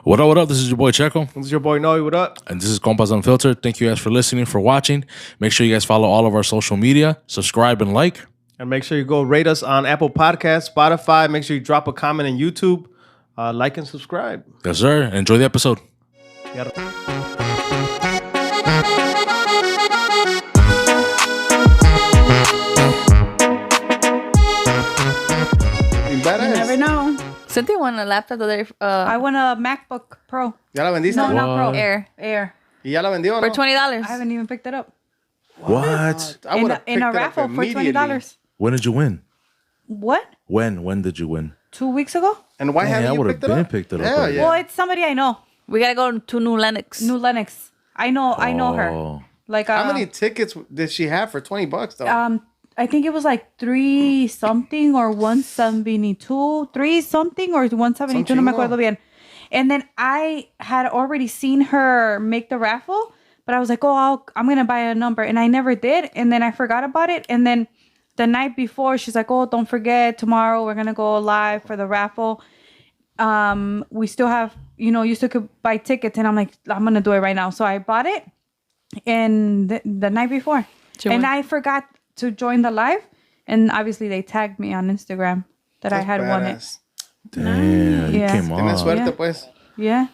What up? This is your boy Checo. This is your boy Noe. What up? And this is Compas Unfiltered. Thank you guys for listening, for watching. Make sure you guys follow all of our social media, subscribe and like. And make sure you go rate us on Apple Podcasts, Spotify. Make sure you drop a comment on YouTube. Like and subscribe. Yes, sir. Enjoy the episode. You never know. Cynthia won a laptop the other day. I won a MacBook Pro. ¿Ya la vendiste? No, not Pro. Air. ¿Y ya la vendió o no? For $20. I haven't even picked it up. What? I would have In a raffle for $20. When did you win? What? When did you win? 2 weeks ago? And why haven't you picked it up? Picked it up. Hell yeah. Well, it's somebody I know. We gotta go to New Lenox. New Lenox. I know her. Like How many tickets did she have for $20 though? I think it was like 3 something or 172, 3 something or 172, no me acuerdo bien. And then I had already seen her make the raffle, but I was like, I'm going to buy a number. And I never did. And then I forgot about it. And then the night before, she's like, don't forget, tomorrow we're going to go live for the raffle. We still have, you still could buy tickets. And I'm like, I'm going to do it right now. So I bought it and the night before. And I forgot to join the live, and obviously they tagged me on Instagram that I had won it. Damn, you came on. Tienes suerte, pues. Yeah.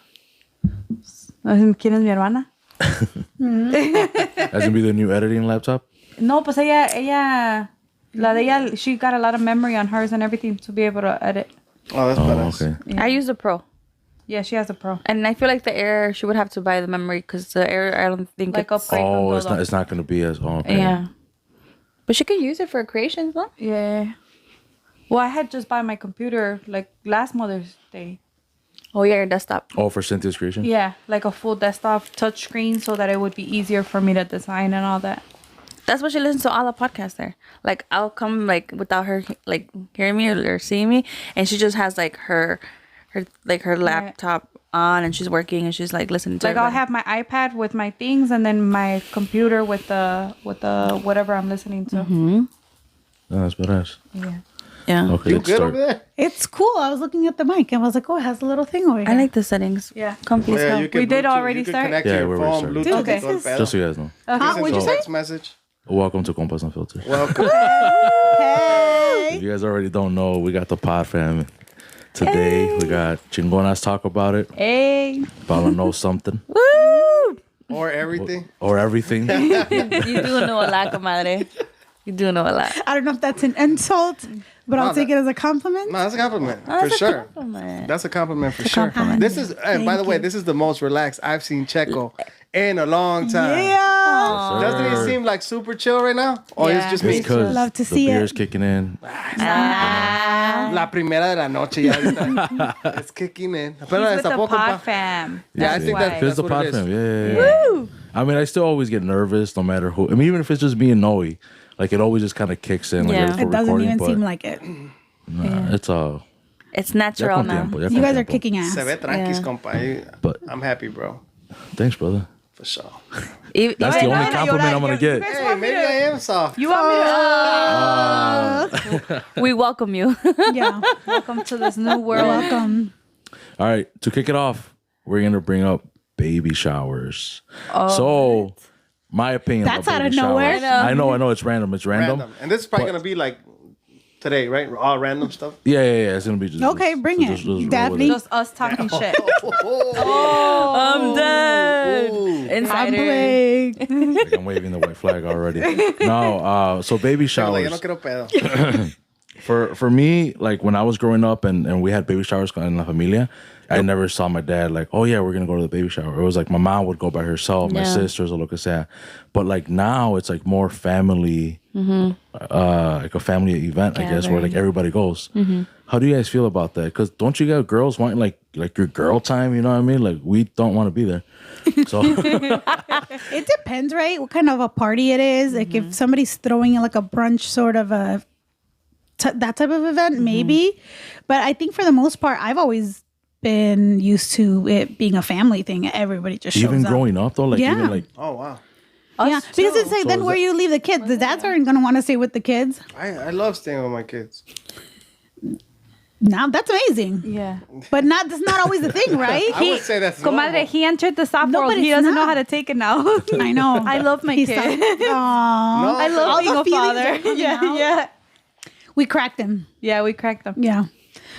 ¿Quién es mi hermana? That's gonna be the new editing laptop? No, pues la de ella, she got a lot of memory on hers and everything to be able to edit. Oh, that's badass. Okay. Yeah. I use the Pro. Yeah, she has a Pro. And I feel like the Air, she would have to buy the memory because the Air, I don't think Like it's... upgrade. Oh, it's not gonna be as... Oh, okay. Yeah. But she could use it for creations, no? Yeah. Well, I had just bought my computer like last Mother's Day. Oh, yeah, your desktop. Oh, for Cynthia's creation? Yeah, like a full desktop touchscreen so that it would be easier for me to design and all that. That's what she listens to all the podcasts there. Like, I'll come, like, without her, like, hearing me or seeing me. And she just has, like, her laptop on and she's working and she's, like, listening to Like, I'll have my iPad with my things and then my computer with the whatever I'm listening to. Mm-hmm. Oh, that's badass. Yeah. Okay, You let's good start. over there? It's cool. I was looking at the mic and I was like, it has a little thing over here. I like the settings. Yeah. Comfy as hell. you could We did Bluetooth- already you could start? connect Yeah, to your we phone, already Bluetooth, started. and todo el pedo. Just so you guys know. What'd you say? Text message. Welcome to Compas Unfiltered. Welcome. Hey. If you guys already don't know, we got the Podfam. Today, we got Chingonas Talk About It. Hey. Paula Knows Something. Woo! Or everything. Or everything. You do know a lot, comadre. You do know a lot. I don't know if that's an insult, but I'll take it as a compliment. No, that's a compliment. Oh, for that's a sure. compliment. That's a compliment for sure. compliment. This is, and by the way, this is the most relaxed I've seen Checo in a long time. Yeah. Doesn't he seem like super chill right now? Or Yeah. it's just me? Because Love to the see beer's it. kicking in. La primera de la noche ya ahorita. It's kicking in. Pero He's with the destapó, compa. Podfam. Yeah, I That's think why. that- It's the what it is. Podfam. Yeah. I mean, I still always get nervous no matter who. I mean, even if it's just me and Noe, like it always just kind of kicks in. Like, Yeah. right before It doesn't recording, even but, seem like it. Nah, it's It's ya natural con now. tiempo, ya You con guys are tiempo. kicking ass. Se ve tranquis, Yeah. compa. But I'm happy, bro. thanks, brother. For sure. That's the only compliment I'm gonna get. Hey, maybe I am soft. You want me to... We welcome you. Yeah. Welcome to this new world. Welcome. All right, to kick it off, we're gonna bring up baby showers. So, my opinion. That's about out of baby nowhere. showers- I know. It's random. It's random. And this is probably going to be like today, right? All random stuff. Yeah. It's gonna be just Okay, bring it. roll with Daphne. Just us talking shit. I'm dead. I'm Insider. Blake. Like, I'm waving the white flag already. No, so baby Like, showers. yo no quiero pedo. For me, like when I was growing up and we had baby showers in La Familia, I never saw my dad like, oh yeah, we're gonna go to the baby shower. It was like my mom would go by herself, my Yeah. sisters or lo que sea. But like now it's like more family, like a family event, I guess, where like everybody goes. How do you guys feel about that? Because don't you got girls wanting like your girl time? You know what I mean? Like we don't want to be there. So It depends, right? What kind of a party it is. Like if somebody's throwing like a brunch sort of that type of event, maybe. But I think for the most part, I've always been used to it being a family thing. Everybody just shows even up. growing up though, like Yeah. even like Oh, wow. Yeah, because it's like So then is where that- you leave the kids, the dads aren't gonna want to stay with the kids. I love staying with my kids. Now that's amazing. Yeah. But that's not always the thing, right? I would say that's Comadre, normal. he entered the soft No, world. but He it's doesn't know not. how to take it now. I know. I love my kid. Aww. No, I love All being the a feelings father. are coming Yeah, out. yeah. We cracked him. Yeah, we cracked them. Yeah.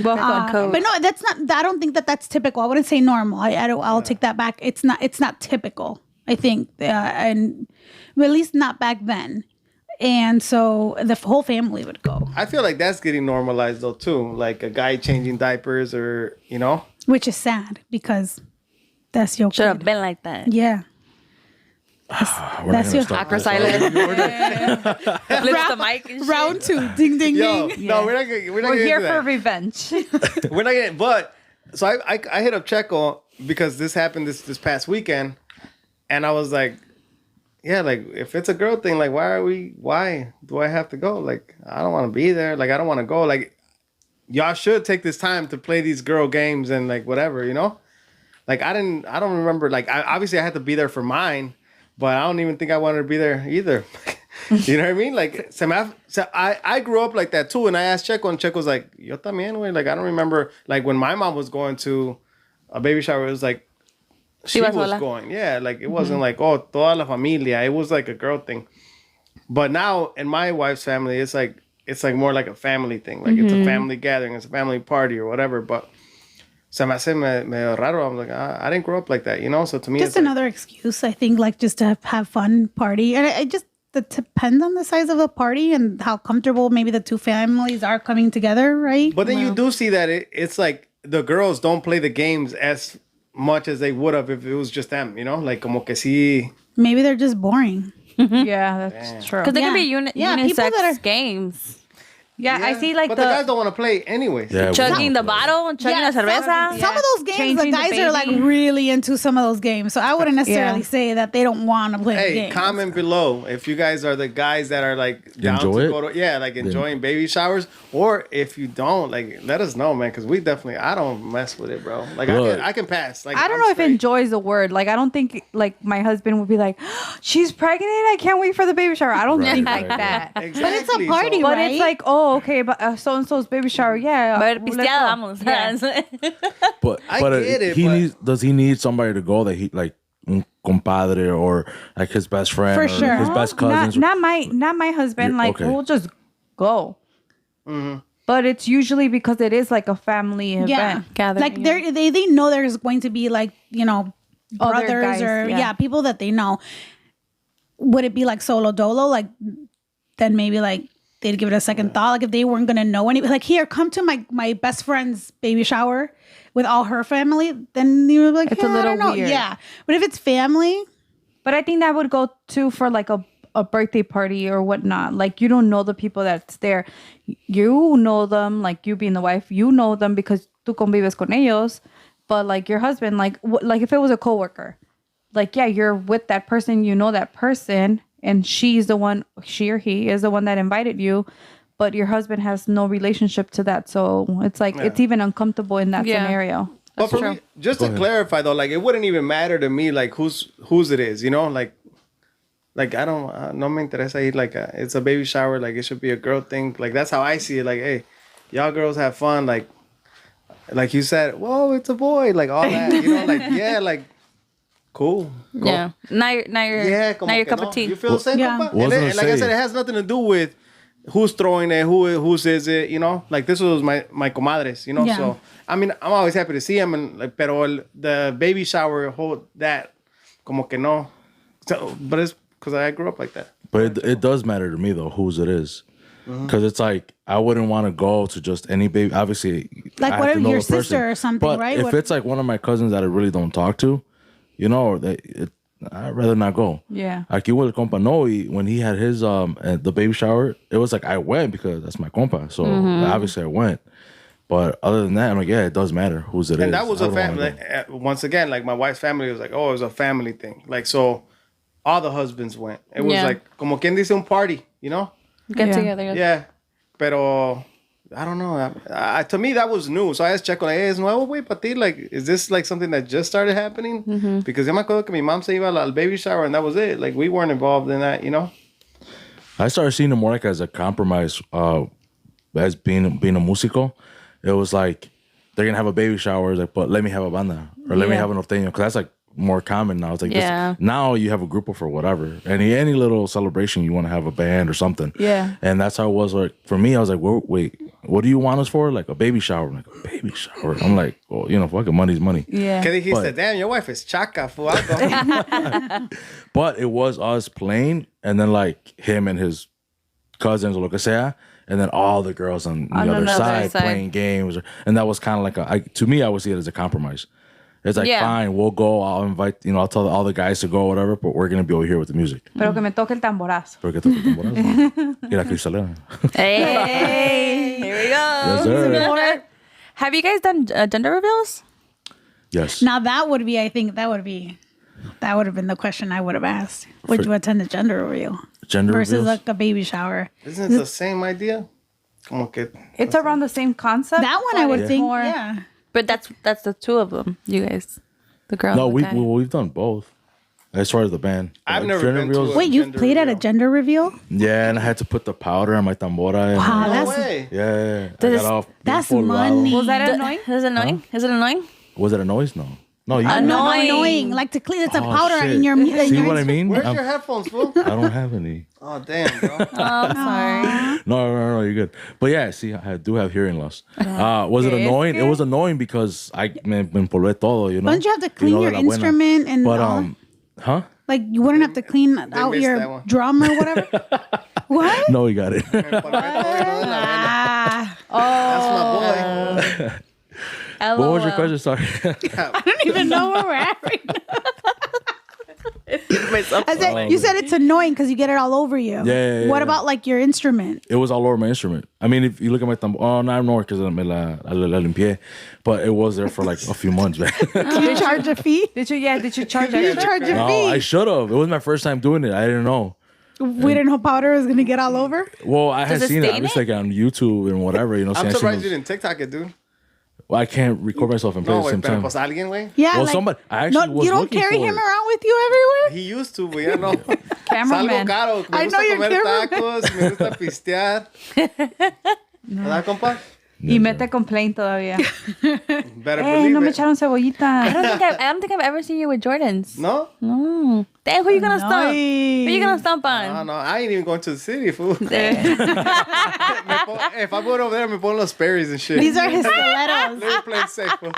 Welcome. But no, that's not. I don't think that's typical. I wouldn't say normal. I'll take that back. It's not typical. I think, and at least not back then. And so the whole family would go, I feel like that's getting normalized though too. Like a guy changing diapers, or which is sad because that's your Should have kid. been like that. Yeah. We're That's not your gonna stop Awkward this. silence. Flips the mic and shit. Round 2. Ding ding Yo, ding. no, we're not gonna. We're not We're gonna here do for that. revenge. We're not getting. But so I hit up Checo because this happened this past weekend, and I was like, yeah, like if it's a girl thing, like why do I have to go? Like I don't want to be there. Like I don't want to go. Like y'all should take this time to play these girl games and like whatever, Like I don't remember. Like obviously I had to be there for mine, but I don't even think I wanted to be there either. You know what I mean? Like I grew up like that too, and I asked Checo, and Checo was like, "Yo también, güey." Like I don't remember. Like when my mom was going to a baby shower, it was like she was sola. going. Yeah, like it wasn't like toda la familia. It was like a girl thing. But now in my wife's family, it's like more like a family thing. Like it's a family gathering, it's a family party or whatever. But se me hace medio raro. I'm like, I didn't grow up like that, So to me, Just it's like, another excuse, I think, like just to have fun, party. And it just depends on the size of the party and how comfortable maybe the two families are coming together, right? But then you do see that it's like the girls don't play the games as much as they would have if it was just them, Like como que sí. Maybe they're just boring. Yeah, that's true. Because they Yeah. can be Yeah, people unisex that are- games. Yeah, I see like but the guys don't want to play anyways. Yeah, we Chugging the don't. bottle and chugging Yeah, the cerveza. Some of those games, Changing the the guys are like baby. really into some of those games. So I wouldn't necessarily say that they don't want to play the Hey, game. comment below if you guys are the guys that are like down Enjoy to it? go to like enjoying baby showers, or if you don't, like let us know, man, because I don't mess with it, bro. Like Look. I can pass. Like I don't I'm know if straight. enjoy is a word. Like I don't think like my husband would be like, she's pregnant. I can't wait for the baby shower. I don't Right, think right, like that. Exactly. But it's a party, But right? it's like, oh, okay, but so and so's baby shower, yeah. But let's pisteada, go. vamos. Yeah. But I get it, but- does he need somebody to go that he like un compadre or like his best friend For or sure. his best cousins? Not my husband. You're- Like okay. we'll just go. Mm-hmm. But it's usually because it is like a family event. yeah. Gathering, Like yeah. they know there's going to be like, Other brothers guys, or yeah. people that they know. Would it be like solo dolo? Like then maybe like they'd give it a second thought. Like if they weren't gonna know any, like here, come to my best friend's baby shower with all her family. Then you're like, It's a I little don't know. weird. Yeah, but if it's family, But I think that would go too for like a birthday party or whatnot. Like you don't know the people that's there. You know them, like you being the wife, you know them because tú convives con ellos. But like your husband, like if it was a coworker, like yeah, you're with that person, you know that person, and she or he is the one that invited you. But your husband has no relationship to that, so it's like it's even uncomfortable in that Yeah. scenario. But for me, just to clarify though, like it wouldn't even matter to me like whose it is, like I don't no me interesa ir, like it's a baby shower, like it should be a girl thing. Like that's how I see it. Like, hey, y'all girls have fun, like you said, whoa, it's a boy, like all that, like yeah, like cool. Yeah. Now you're como your que cup no. of tea. You feel the same, Yeah. compa? What was I And gonna like I say? said, it has nothing to do with who's throwing it, whose is it, Like this was my comadres, Yeah. So I mean, I'm always happy to see them, and like, pero the baby shower hold that, como que no. So, but it's because I grew up like that. But it does matter to me though whose it is. Because it's like I wouldn't want to go to just any baby. Obviously, Like, I what have to if know your the person. sister or something, but right? If What- it's like one of my cousins that I really don't talk to, or I'd rather not go. Yeah. Aquí with compa Noe, when he had his the baby shower, it was like I went because that's my compa. So obviously I went. But other than that, I'm like, yeah, it does matter whose it is. And that was I a don't wanna family. go. Once again, like my wife's family was like, oh, it was a family thing. Like so, all the husbands went. It was Yeah. like como quien dice un party, Get Yeah. together. Yeah, pero I don't know. To me, that was new. So I asked Checo, like, hey, es nuevo, güey, para ti? Like, is this like something that just started happening? Because yo me acuerdo que mi mom se iba al baby shower and that was it. Like, we weren't involved in that, I I started seeing it more like as a compromise, as being a musico. it was like they're gonna have a baby shower, like, but let me have a banda or let me have an norteño, because that's like more common now. It's like this, now you have a group for whatever, any little celebration you want to have a band or something. Yeah, and that's how it was. Like for me, I was like, wait, what do you want us for? Like a baby shower? I'm like, a baby shower? I'm like, well, you know, fucking money's money. Yeah. He said, damn, your wife is chaca, fool. I'll go. But it was us playing, and then like him and his cousins or lo que sea, and then all the girls on the other side playing games, and that was kind of like to me, I would see it as a compromise. It's like, fine, we'll go. I'll invite, I'll tell all the guys to go, whatever, but we're going to be over here with the music. Pero que me toque el tamborazo. Pero que toque el tamborazo. Y la cristalera. Hey, here we go. Yes, sir. Have you guys done gender reveals? Yes. Now that would be, I think that would have been the question I would have asked. Would you attend a gender reveal? Versus reveals? like a baby shower. Isn't it the same idea? Como que, It's around the same concept. That one I would think, more, yeah. But that's the two of them, you guys. The girl. No, and the guy. we've done both. As far as the band. I've Like, never gender been to reveals- a Wait, you've gender played at a reveal. gender reveal? Yeah, and I had to put the powder on my tambora. And, Wow, No that's way. yeah. Does- I got all that's polvado. money. Was that annoying? Is it annoying? Is it annoying? Was it a noise? No. No, you Annoying. Like to clean, it's a Oh, powder shit. in your. See what I mean? Where's your headphones, fool? I don't have any. Oh, damn, bro. Oh, I'm sorry. No, you're good. But yeah, see, I do have hearing loss. Was it annoying? It was annoying because I me empolvé todo, you know. Don't you have to clean your de la buena. instrument and But all? huh? Like you wouldn't have to clean out missed that your one. drum or whatever. What? No, we got it. Ah, That's my boy. What was your question? Sorry. I don't even know where we're at right now. Myself. I said, you said it's annoying because you get it all over you. Yeah. What about like your instrument? It was all over my instrument. I mean, if you look at my thumb, no, I don't know because I la limpié, but it was there for like a few months, man. Did you charge a fee? Did you charge Did you extra? charge a No, fee? I should have. It was my first time doing it. I didn't know. We didn't know powder was gonna get all over. Well, I had Does it seen it. stain Obviously, like on YouTube and whatever, I'm seeing surprised those- you didn't TikTok it, dude. Well, I can't record myself and play No, at the wait, same pero time. pues alguien, güey. Yeah, Well, like, somebody- I actually was you don't looking carry for him it. around with you everywhere. He used to, güey. Ya no. Salgo Cameraman. caro. Me I gusta know you're comer cameraman. tacos. Me gusta pistear. ¿Verdad, compa? Y mete complaint todavía. Better Hey, believe no me it. echaron cebollita. I don't think I've ever seen you with Jordans. No? No. Damn, who you gonna stomp? Who you gonna stomp on? No, I ain't even going to the city, fool. If I go over there, me pon los Sperry's and shit. These are his stilettos. Let me play it safe, fool.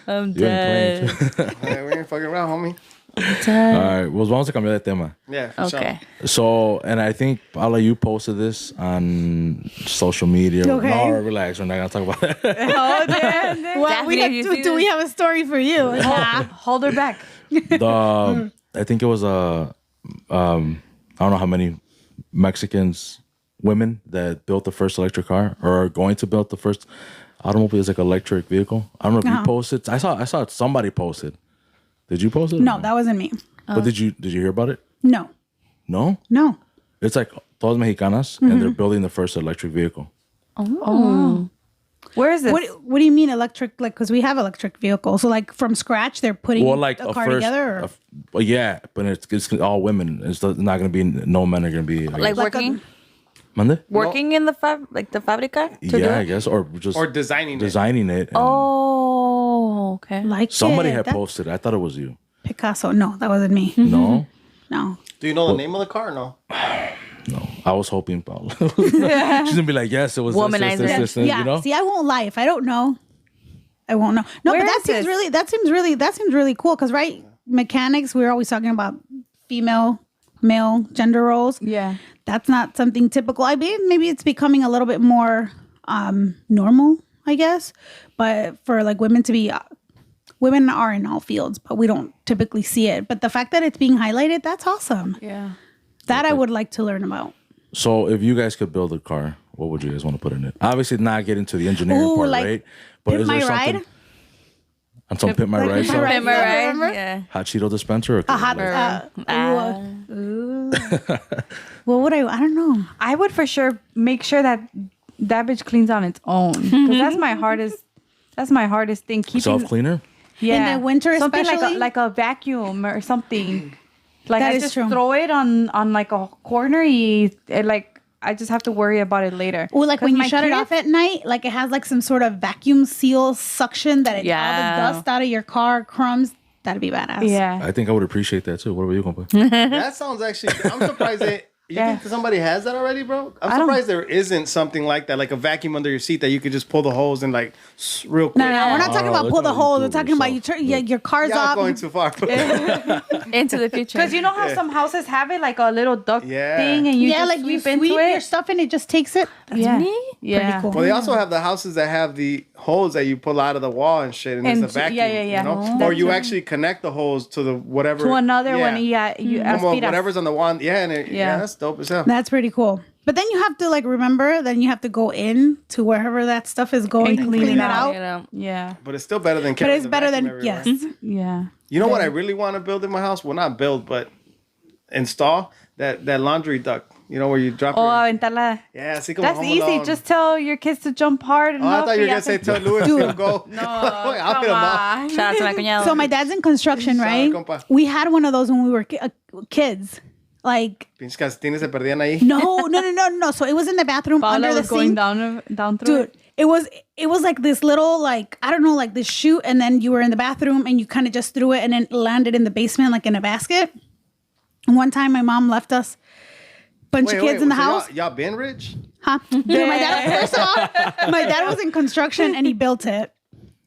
I'm You ain't dead. playing. Hey, we ain't fucking around, homie. All right, well, vamos a cambiar de tema. Yeah, for sure. Okay. So, and I think, Paula, you posted this on social media. Okay. No, relax. We're not going to talk about that. Oh, damn. Well, we Daphne, have, you see do we this? have a story for you? Hold her back. I think it was I don't know how many Mexicans, women that built the first electric car or are going to build the first automobile. It's like electric vehicle. I don't know if you posted. I saw somebody posted. Did you post it? No, that wasn't me. But did you hear about it? No, No. no. It's like todas mexicanas, and they're building the first electric vehicle. Where is this? What do you mean electric? Like, because we have electric vehicles. So, like, from scratch, they're putting Well, like a a car first, together? Or? well, yeah, but it's all women. It's not going to be no men are going to be Like working? Mande? Working in the the fabrica? To do Yeah, I it? guess, or just Or designing it. designing it. and Oh, okay. Like somebody it. had That's posted. I thought it was you. Picasso. No, that wasn't me. No, No. Do you know the name of the car? No. no. I was hoping Paula. She's gonna be like, yes, it was Womanizer. this, Yeah. you know. See, I won't lie. If I don't know, I won't know. No, Where but is this? that seems really cool. Because right, mechanics, we're always talking about female, male gender roles. Yeah. That's not something typical. I mean, maybe it's becoming a little bit more normal, I guess. But for like women to be, women are in all fields, but we don't typically see it. But the fact that it's being highlighted, that's awesome. Yeah. That I would like to learn about. So, if you guys could build a car, what would you guys want to put in it? Obviously, not get into the engineering Ooh, part, like right? But Pimp is there My something Ride? on some Pimp My like Ride Pimp My stuff? Ride. Remember, right? Remember? Yeah. Hot Cheeto dispenser? Or A hot. What would I don't know. I would for sure make sure that bitch cleans on its own. Because that's my hardest. That's my hardest thing. Keeping Self cleaner? yeah, In the winter something especially? like a vacuum or something. Like That I is just true. throw it on like a corner. Like I just have to worry about it later. Well, like when 'Cause you my shut it off kids- at night, like it has like some sort of vacuum seal suction that it, all Yeah. the dust out of your car, crumbs. That'd be badass. Yeah. I think I would appreciate that too. What about you, compa? That sounds actually. I'm surprised that. You Yeah. think somebody has that already, bro? I'm don't- surprised there isn't something like that, like a vacuum under your seat that you could just pull the hose and like real quick. No, we're not talking Oh, about look pull the how you hole. do We're it talking about you yourself. turn your car's Y'all off. going too far. Into the future. Because you know how some houses have it like a little duct Yeah. thing, and you yeah, just like sweep you into sweep it. your stuff and it just takes it. That's Yeah. pretty Yeah. cool. Well, they also have the houses that have the hose that you pull out of the wall and shit, and And there's a vacuum. yeah. You know? Oh. Or you That's- actually connect the hose to the whatever. To another one, you Como aspiras. whatever's on the wand. Yeah, and Yeah. that's dope as hell. That's pretty cool. But then you have to like remember, then you have to go in to wherever that stuff is going and clean it out. You know. Yeah. But it's still better than But carrying it's the better vacuum than everywhere. yes. Yeah. You know what I really want to build in my house? Well, not build, but install that laundry duct. You know where you drop Oh, your... aventarla. Yeah, así como That's Home easy. Alone. Just tell your kids to jump hard and Oh, I help thought you were y going to say hacen- tell Louis to go. No, I'll hit him up. Shout out to my cuñado. So my dad's in construction, Shout out, right? compa. We had one of those when we were kids. Like Pinches calcetines se perdían ahí. no. So it was in the bathroom Paula under the was going sink. down through Dude, it was like this little like I don't know like this chute, and then you were in the bathroom and you kind of just threw it and then landed in the basement like in a basket. And one time my mom left us bunch of kids in the so house. Y'all been rich? Huh? Dude, my dad, first off, my dad was in construction and he built it.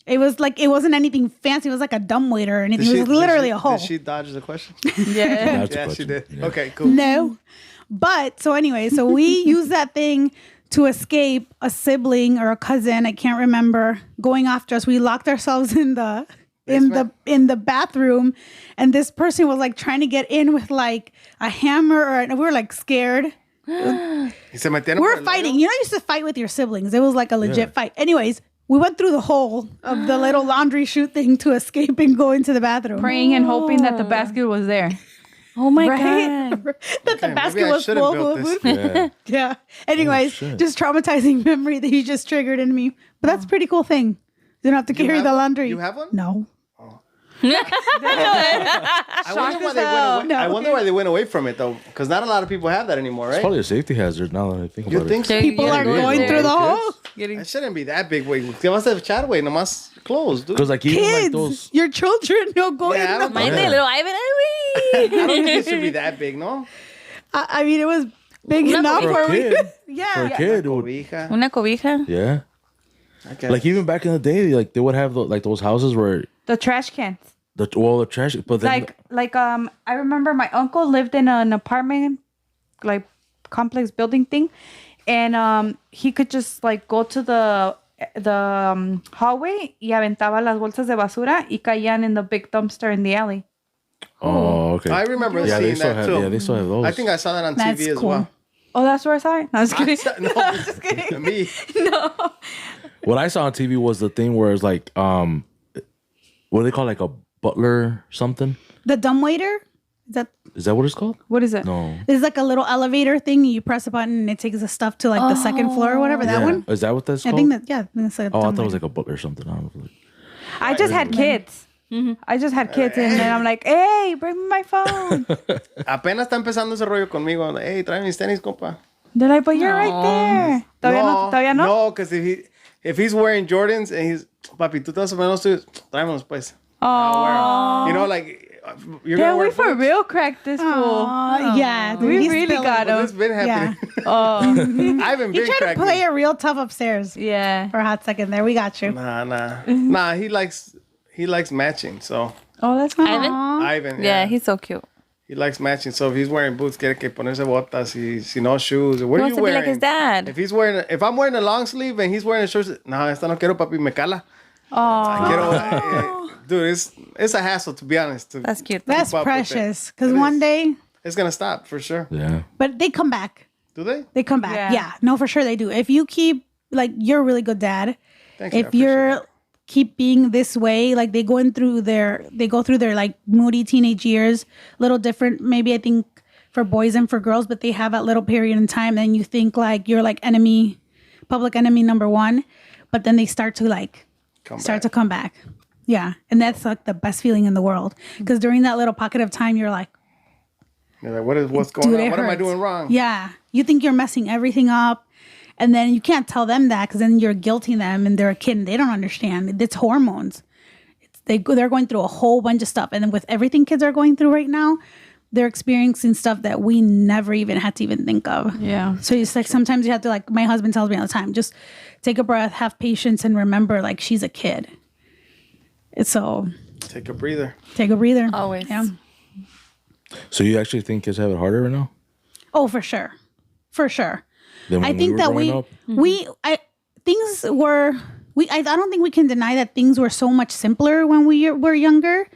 It was like it wasn't anything fancy. It was like a dumbwaiter or anything. It was literally a hole. Did she dodge the question? Yeah. That's a Yeah, question. she did. Yeah. Okay, cool. No. But so anyway, so we used that thing to escape a sibling or a cousin, I can't remember, going after us. We locked ourselves in the in the bathroom, and this person was like trying to get in with like a hammer and we were like scared. Y se metieron We por were el fighting. hoyo. You know, you used to fight with your siblings. It was like a legit Yeah. fight. Anyways, we went through the hole of the little laundry chute thing to escape and go into the bathroom. Praying and hoping that the basket was there. Oh my Right? god. that the Okay, basket maybe I was should have full built of this. food. Yeah. Yeah. Anyways, shit. just traumatizing memory that you just triggered in me. But that's a pretty cool thing. You don't have to carry have the one? laundry. You have one? No. I wonder why they went away from it though, because not a lot of people have that anymore, It's right? probably a safety hazard now that I think You about think it. so? People are going through the hole. It shouldn't be that big. Wait, te vas a echar, güey, nomás close, dude. Because like even like Kids, those. your children, no go Yeah, I in don't the think- Mine, little Ivan. I don't think it should be that big, no? I mean, it was big enough For a where we. kid. For Yeah. a kid, it would, Cobija. Una cobija. yeah. Okay. Like even back in the day, like they would have like those houses where The trash cans. the trash, but then I remember my uncle lived in an apartment, like complex building thing, and he could just like go to the hallway y aventaba las bolsas de basura y caían in the big dumpster in the alley. oh okay. I remember yeah, they seeing still that have too. yeah they still have those. I think I saw that on That's TV as cool. well. Oh, that's where I saw it. No, I was kidding. No, Just kidding. me. What I saw on TV was the thing where it's like what do they call like a butler something? The dumbwaiter. Is that what it's called? What is it? No. It's like a little elevator thing. You press a button and it takes the stuff to like the second floor or whatever. That Yeah. one. Is that what that's I called? think that yeah. I think it's like a Oh, I thought it dumbwaiter. was like a butler or something. I don't know. I just had kids. I just had kids, and then I'm like, "Hey, bring me my phone." Apenas está empezando ese rollo conmigo. Hey, trae mis tenis, compa. They're like, "But you're right there." Todavía no. No, because if he's wearing Jordans and he's, papi, tú te vas a poner los tuyos, tráemelos pues. Oh, You know, like, you're yeah, gonna wear we for boots. real cracked this fool. Yeah, dude, We he's really still- got Well, him. this been happening. Oh, I haven't He been tried to cracking. play it real tough upstairs yeah. for a hot second there. We got you. Nah, he likes matching, so. Oh, that's my. Ivan? Ivan, Yeah, he's so cute. he likes matching, so if he's wearing boots, quiere que ponerse botas, si no shoes. What He are wants you to be wearing? like his dad. If I'm wearing a long sleeve and he's wearing a short, no, esta no quiero, papi, me cala. Oh, Dude, it's a hassle to be honest. That's cute. That's up with precious. it. Because It one is. day, It's gonna stop for sure. Yeah. but they come back. Do they? They come back. Yeah. Yeah. No, for sure they do. If you keep like you're a really good dad. Thanks, I If appreciate you're it. keep being this way, like they go through their like moody teenage years, little different. Maybe I think for boys and for girls, but they have that little period in time. Then you think like you're like public enemy number one, but then they start to like to come back. Yeah, and that's like the best feeling in the world because during that little pocket of time, you're like, You're like, what's going Dude, on? it What am I hurts. doing wrong? Yeah. You think you're messing everything up. And then you can't tell them that because then you're guilting them and they're a kid and they don't understand. It's hormones. They're going through a whole bunch of stuff. And then with everything kids are going through right now, they're experiencing stuff that we never even had to even think of. Yeah. So it's like sometimes you have to, like, my husband tells me all the time, just take a breath, have patience, and remember, like, she's a kid. It's so Take a breather. take a breather. Always. Yeah. So you actually think kids have it harder right now? Oh, for sure. For sure. Than I when think were that growing up? I don't think we can deny that things were so much simpler when we were younger.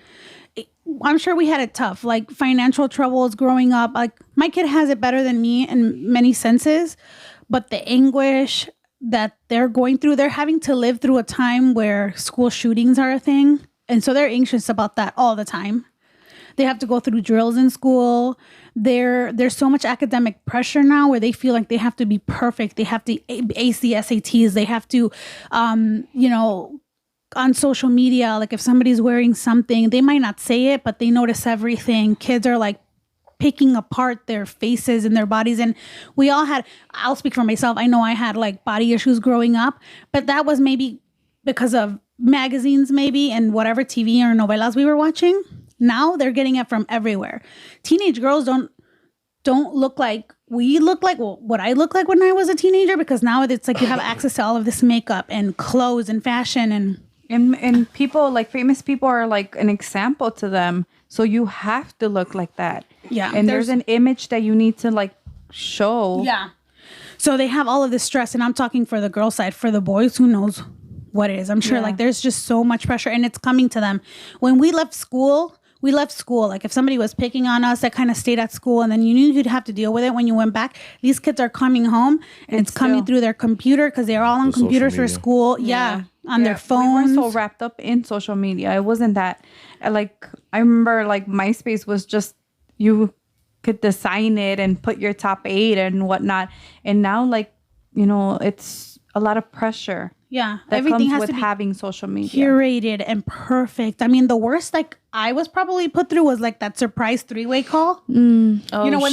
I'm sure we had it tough, like financial troubles growing up. Like my kid has it better than me in many senses, but the anguish that they're going through, they're having to live through a time where school shootings are a thing. And so they're anxious about that all the time. They have to go through drills in school. There's so much academic pressure now where they feel like they have to be perfect. They have to ace the SATs. They have to, on social media, like if somebody's wearing something, they might not say it, but they notice everything. Kids are like picking apart their faces and their bodies. And we all had, I'll speak for myself. I know I had like body issues growing up, but that was maybe because of magazines maybe and whatever TV or novelas we were watching. Now they're getting it from everywhere. Teenage girls don't look like we look like, well, what I looked like when I was a teenager, because now it's like you have access to all of this makeup and clothes and fashion And people, like famous people, are like an example to them. So you have to look like that. Yeah. And there's an image that you need to like show. yeah. So they have all of this stress, and I'm talking for the girl side. For the boys, who knows what it is? I'm sure like there's just so much pressure, and it's coming to them. When we left school. Like if somebody was picking on us, that kind of stayed at school, and then you knew you'd have to deal with it when you went back. These kids are coming home, and it's coming through their computer because they're all on computers for school. Yeah. On their phones. We were so wrapped up in social media. It wasn't that, like, I remember like MySpace was just, you could design it and put your top 8 and whatnot. And now, like, it's a lot of pressure. Yeah, That everything comes has with to be having social media. curated and perfect. I mean, the worst like I was probably put through was like that surprise 3-way call. Oh, When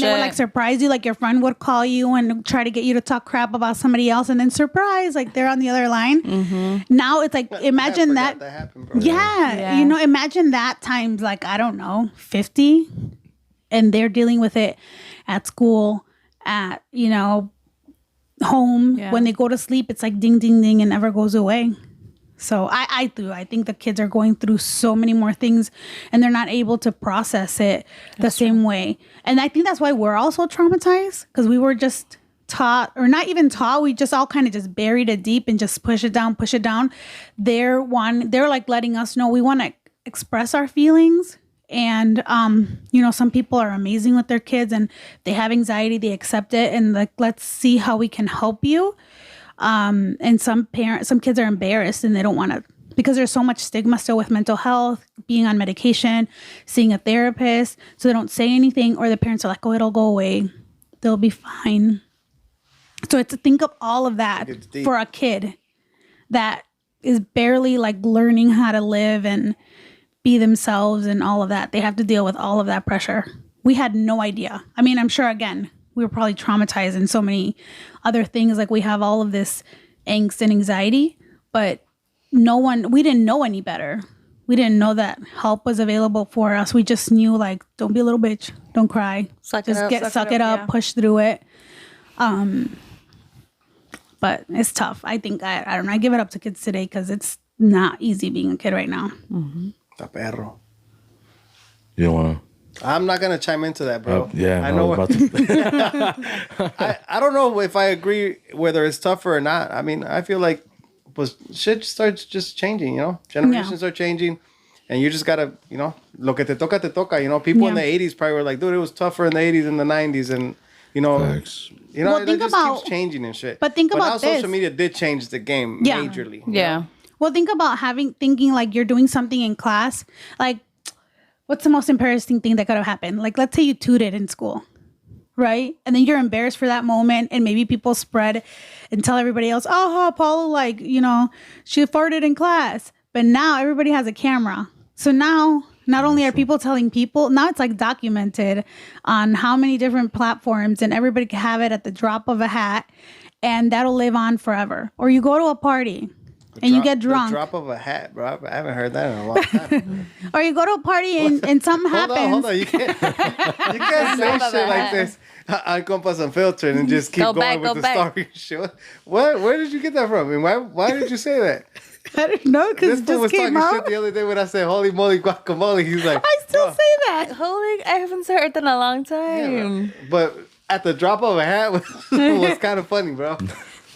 they would like surprise you, like your friend would call you and try to get you to talk crap about somebody else, and then surprise, like they're on the other line. Now it's like imagine I that. forgot that happened, bro. Yeah, imagine that times like I don't know 50, and they're dealing with it at school, at home. When they go to sleep, it's like ding ding ding and never goes away. So I think the kids are going through so many more things, and they're not able to process it the same way. And I think that's why we're also traumatized, because we were just taught, or not even taught, we just all kind of just buried it deep and just push it down. They're like letting us know we want to express our feelings. And, some people are amazing with their kids and they have anxiety, they accept it, and like, let's see how we can help you. And some kids are embarrassed and they don't want to, because there's so much stigma still with mental health, being on medication, seeing a therapist. So they don't say anything, or the parents are like, oh, it'll go away. They'll be fine. So it's to think of all of that for a kid that is barely like learning how to live and be themselves and all of that. They have to deal with all of that pressure. We had no idea. I mean, I'm sure, again, we were probably traumatized in so many other things. Like we have all of this angst and anxiety, but we didn't know any better. We didn't know that help was available for us. We just knew like, don't be a little bitch. Don't cry. Suck it up, push through it. But it's tough. I think, I don't know. I give it up to kids today because it's not easy being a kid right now. Ta perro. You don't want to? I'm not gonna chime into that, bro. I know. I don't know if I agree whether it's tougher or not. I mean, I feel like shit starts just changing. Generations are changing, and you just gotta, lo que te toca te toca. People in the '80s probably were like, dude, it was tougher in the '80s and the '90s, and Facts. it just keeps changing and shit. But think about now this. social media did change the game majorly. Yeah. Well, think about thinking like you're doing something in class. Like, what's the most embarrassing thing that could have happened? Like, let's say you tooted in school, right? And then you're embarrassed for that moment, and maybe people spread and tell everybody else, oh, Paula, she farted in class. But now everybody has a camera. So now Not only are people telling people, now it's like documented on how many different platforms, and everybody can have it at the drop of a hat, and that'll live on forever. Or you go to a party and you get drunk. The drop of a hat, bro. I haven't heard that in a long time. Or you go to a party and something happens. Hold on. You can't say shit like this on Compas Unfiltered and just keep going with the story. Sure. What? Where did you get that from? I mean, why did you say that? I don't know, because it This fool was just came talking out. shit the other day when I said holy moly guacamole. He's like, I still say that. Holy, I haven't heard that in a long time. but at the drop of a hat was kind of funny, bro.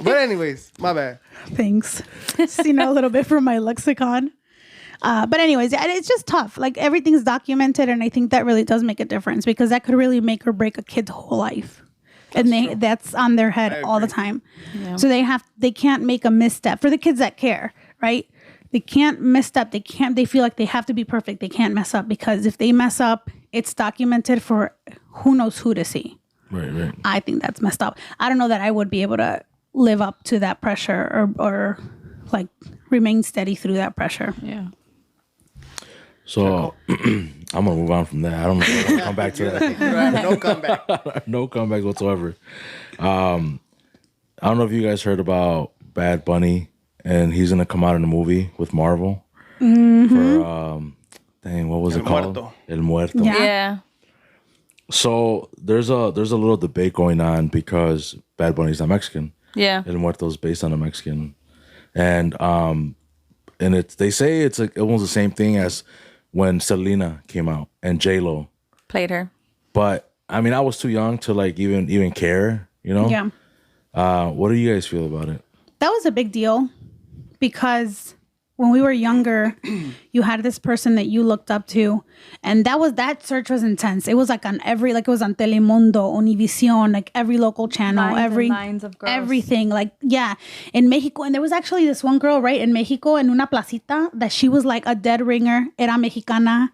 But anyways, my bad. Thanks. Seen a little bit from my lexicon. But anyways, it's just tough. Like, everything's documented, and I think that really does make a difference, because that could really make or break a kid's whole life. And that's on their head all the time. Yeah. So they can't make a misstep. For the kids that care, right? They can't misstep. They feel like they have to be perfect. They can't mess up, because if they mess up, it's documented for who knows who to see. Right. I think that's messed up. I don't know that I would be able to live up to that pressure or like remain steady through that pressure. Yeah. So I'm gonna move on from that. I don't know if I'll come back to that. Right, no comeback. No comeback whatsoever. I don't know if you guys heard about Bad Bunny, and he's gonna come out in a movie with Marvel for what was it called? Muerto. El Muerto. Yeah. So there's a little debate going on because Bad Bunny's not Mexican. Yeah. El Muerto is based on a Mexican, and they say it's like almost the same thing as when Selena came out and J-Lo Played her. But I mean, I was too young to like even care, you know? Yeah. What do you guys feel about it? That was a big deal, because when we were younger, you had this person that you looked up to, and that search was intense. It was like on it was on Telemundo, Univision, like every local channel, Lines of girls. everything, like, yeah, in Mexico. And there was actually this one girl, right, in Mexico, in una placita, that she was like a dead ringer, era mexicana,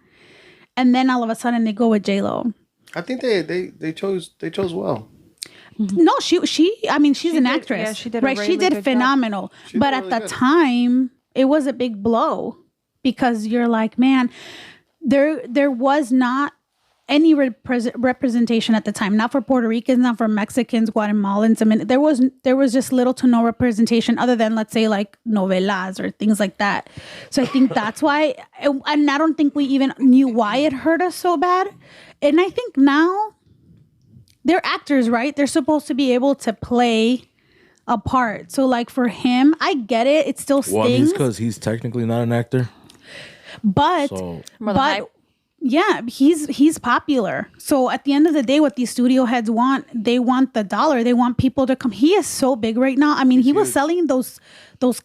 and then all of a sudden they go with J-Lo. I think they chose well. No, she's an actress. Yeah, she did right. She did phenomenal. But at the time, it was a big blow, because you're like, man, there was not any representation at the time, not for Puerto Ricans, not for Mexicans, Guatemalans. I mean, there was just little to no representation, other than, let's say, like novelas or things like that. So I think that's why, and I don't think we even knew why it hurt us so bad. And I think now they're actors, right? They're supposed to be able to play a part. So like for him, I get it. It still stings. Well, it's because he's technically not an actor. But yeah, he's popular. So at the end of the day, what these studio heads want, they want the dollar. They want people to come. He is so big right now. I mean, he was selling those